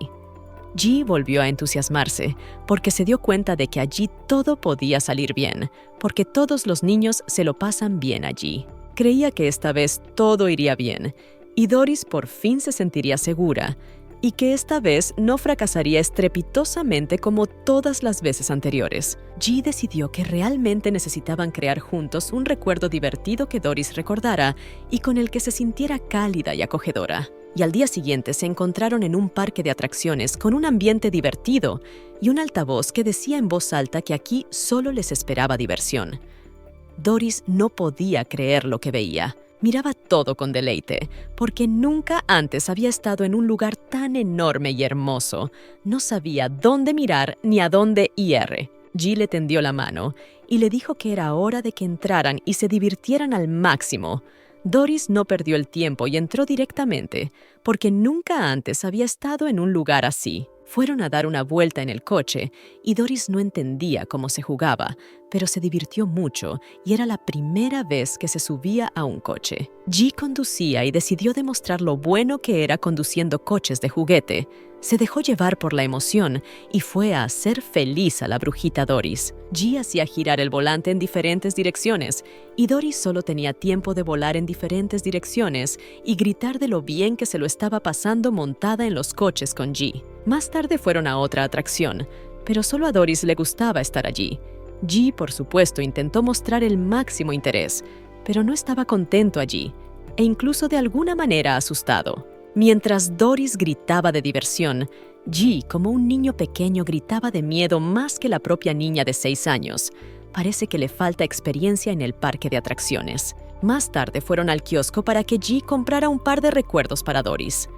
Ji volvió a entusiasmarse porque se dio cuenta de que allí todo podía salir bien, porque todos los niños se lo pasan bien allí. Creía que esta vez todo iría bien y Doris por fin se sentiría segura y que esta vez no fracasaría estrepitosamente como todas las veces anteriores. Ji decidió que realmente necesitaban crear juntos un recuerdo divertido que Doris recordara y con el que se sintiera cálida y acogedora. Y al día siguiente se encontraron en un parque de atracciones con un ambiente divertido y un altavoz que decía en voz alta que aquí solo les esperaba diversión. Doris no podía creer lo que veía. Miraba todo con deleite, porque nunca antes había estado en un lugar tan enorme y hermoso. No sabía dónde mirar ni a dónde ir. Ji le tendió la mano y le dijo que era hora de que entraran y se divirtieran al máximo. Doris no perdió el tiempo y entró directamente, porque nunca antes había estado en un lugar así. Fueron a dar una vuelta en el coche y Doris no entendía cómo se jugaba, pero se divirtió mucho y era la primera vez que se subía a un coche. Ji conducía y decidió demostrar lo bueno que era conduciendo coches de juguete. Se dejó llevar por la emoción y fue a hacer feliz a la brujita Doris. Ji hacía girar el volante en diferentes direcciones y Doris solo tenía tiempo de volar en diferentes direcciones y gritar de lo bien que se lo estaba pasando montada en los coches con Ji. Más tarde fueron a otra atracción, pero solo a Doris le gustaba estar allí. Ji, por supuesto, intentó mostrar el máximo interés, pero no estaba contento allí, e incluso de alguna manera asustado. Mientras Doris gritaba de diversión, Ji, como un niño pequeño, gritaba de miedo más que la propia niña de 6 años. Parece que le falta experiencia en el parque de atracciones. Más tarde fueron al kiosco para que Ji comprara un par de recuerdos para Doris.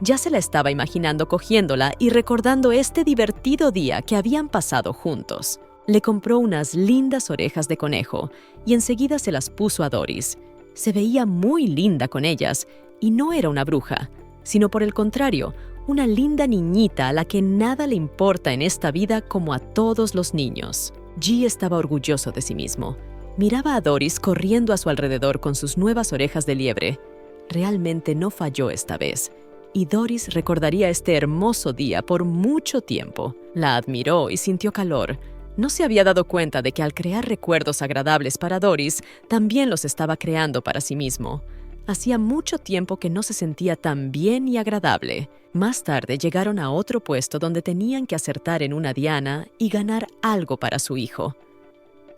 Ya se la estaba imaginando cogiéndola y recordando este divertido día que habían pasado juntos. Le compró unas lindas orejas de conejo y enseguida se las puso a Doris. Se veía muy linda con ellas y no era una bruja, sino por el contrario, una linda niñita a la que nada le importa en esta vida como a todos los niños. Ji estaba orgulloso de sí mismo. Miraba a Doris corriendo a su alrededor con sus nuevas orejas de liebre. Realmente no falló esta vez. Y Doris recordaría este hermoso día por mucho tiempo. La admiró y sintió calor. No se había dado cuenta de que al crear recuerdos agradables para Doris, también los estaba creando para sí mismo. Hacía mucho tiempo que no se sentía tan bien y agradable. Más tarde llegaron a otro puesto donde tenían que acertar en una diana y ganar algo para su hijo.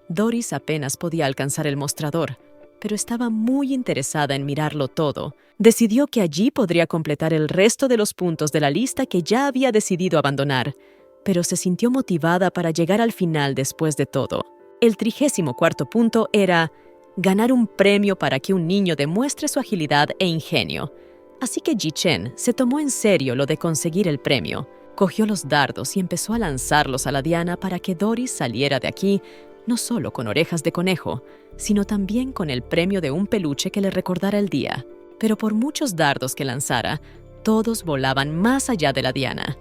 Doris apenas podía alcanzar el mostrador, pero estaba muy interesada en mirarlo todo. Decidió que allí podría completar el resto de los puntos de la lista que ya había decidido abandonar, pero se sintió motivada para llegar al final después de todo. El 34º punto era ganar un premio para que un niño demuestre su agilidad e ingenio. Así que Ji Chen se tomó en serio lo de conseguir el premio. Cogió los dardos y empezó a lanzarlos a la diana para que Doris saliera de aquí no solo con orejas de conejo, sino también con el premio de un peluche que le recordara el día. Pero por muchos dardos que lanzara, todos volaban más allá de la diana.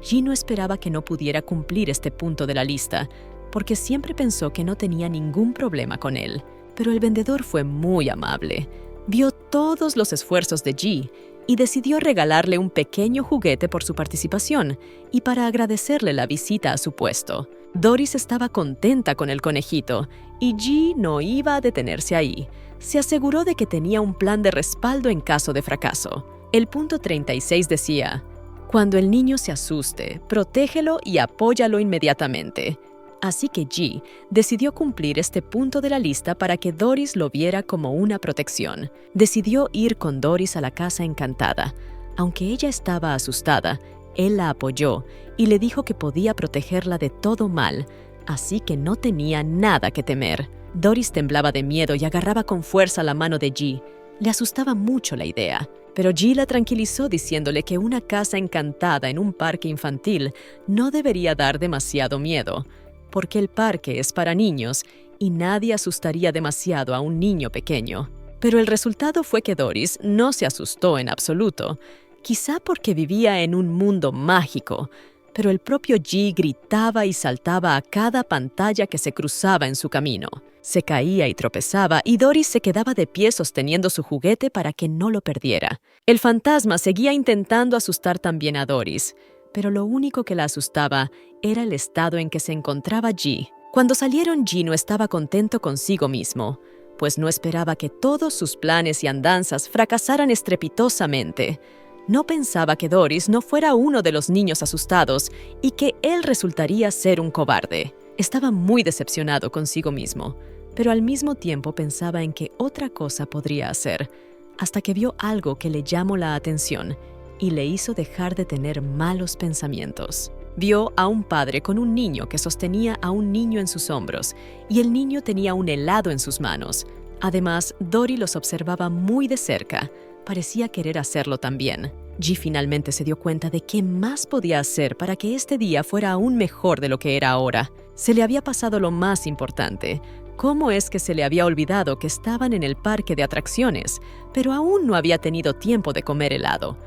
Gino esperaba que no pudiera cumplir este punto de la lista, porque siempre pensó que no tenía ningún problema con él. Pero el vendedor fue muy amable. Vio todos los esfuerzos de G y decidió regalarle un pequeño juguete por su participación y para agradecerle la visita a su puesto. Doris estaba contenta con el conejito y G no iba a detenerse ahí. Se aseguró de que tenía un plan de respaldo en caso de fracaso. El punto 36 decía: cuando el niño se asuste, protégelo y apóyalo inmediatamente. Así que G decidió cumplir este punto de la lista para que Doris lo viera como una protección. Decidió ir con Doris a la casa encantada. Aunque ella estaba asustada, él la apoyó y le dijo que podía protegerla de todo mal, así que no tenía nada que temer. Doris temblaba de miedo y agarraba con fuerza la mano de G. Le asustaba mucho la idea, pero G la tranquilizó diciéndole que una casa encantada en un parque infantil no debería dar demasiado miedo, porque el parque es para niños y nadie asustaría demasiado a un niño pequeño. Pero el resultado fue que Doris no se asustó en absoluto, quizá porque vivía en un mundo mágico, pero el propio G gritaba y saltaba a cada pantalla que se cruzaba en su camino. Se caía y tropezaba y Doris se quedaba de pie sosteniendo su juguete para que no lo perdiera. El fantasma seguía intentando asustar también a Doris, pero lo único que la asustaba era el estado en que se encontraba G. Cuando salieron, G no estaba contento consigo mismo, pues no esperaba que todos sus planes y andanzas fracasaran estrepitosamente. No pensaba que Doris no fuera uno de los niños asustados y que él resultaría ser un cobarde. Estaba muy decepcionado consigo mismo, pero al mismo tiempo pensaba en qué otra cosa podría hacer, hasta que vio algo que le llamó la atención y le hizo dejar de tener malos pensamientos. Vio a un padre con un niño que sostenía a un niño en sus hombros, y el niño tenía un helado en sus manos. Además, Doris los observaba muy de cerca. Parecía querer hacerlo también. G finalmente se dio cuenta de qué más podía hacer para que este día fuera aún mejor de lo que era ahora. Se le había pasado lo más importante. ¿Cómo es que se le había olvidado que estaban en el parque de atracciones, pero aún no había tenido tiempo de comer helado?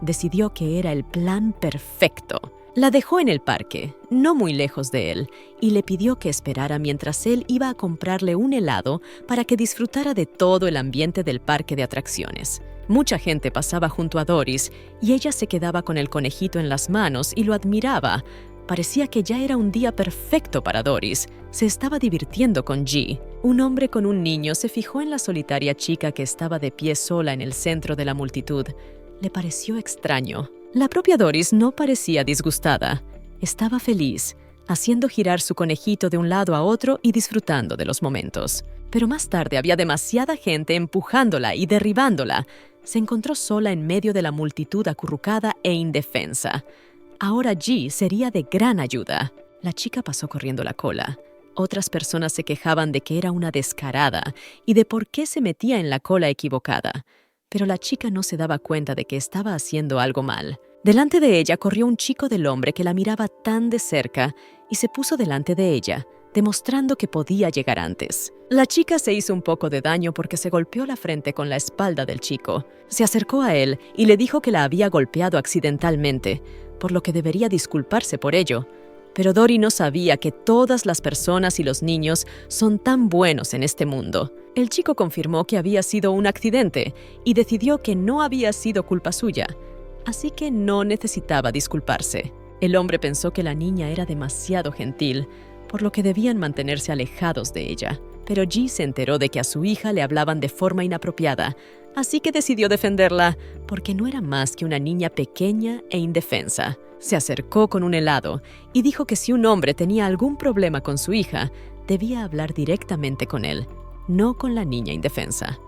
Decidió que era el plan perfecto. La dejó en el parque, no muy lejos de él, y le pidió que esperara mientras él iba a comprarle un helado para que disfrutara de todo el ambiente del parque de atracciones. Mucha gente pasaba junto a Doris y ella se quedaba con el conejito en las manos y lo admiraba. Parecía que ya era un día perfecto para Doris. Se estaba divirtiendo con G. Un hombre con un niño se fijó en la solitaria chica que estaba de pie sola en el centro de la multitud. Le pareció extraño. La propia Doris no parecía disgustada. Estaba feliz, haciendo girar su conejito de un lado a otro y disfrutando de los momentos. Pero más tarde había demasiada gente empujándola y derribándola. Se encontró sola en medio de la multitud acurrucada e indefensa. Ahora G sería de gran ayuda. La chica pasó corriendo la cola. Otras personas se quejaban de que era una descarada y de por qué se metía en la cola equivocada. Pero la chica no se daba cuenta de que estaba haciendo algo mal. Delante de ella corrió un chico del hombre que la miraba tan de cerca y se puso delante de ella, demostrando que podía llegar antes. La chica se hizo un poco de daño porque se golpeó la frente con la espalda del chico. Se acercó a él y le dijo que la había golpeado accidentalmente, por lo que debería disculparse por ello. Pero Dory no sabía que todas las personas y los niños son tan buenos en este mundo. El chico confirmó que había sido un accidente y decidió que no había sido culpa suya, así que no necesitaba disculparse. El hombre pensó que la niña era demasiado gentil, por lo que debían mantenerse alejados de ella. Pero G se enteró de que a su hija le hablaban de forma inapropiada, así que decidió defenderla, porque no era más que una niña pequeña e indefensa. Se acercó con un helado y dijo que si un hombre tenía algún problema con su hija, debía hablar directamente con él, no con la niña indefensa.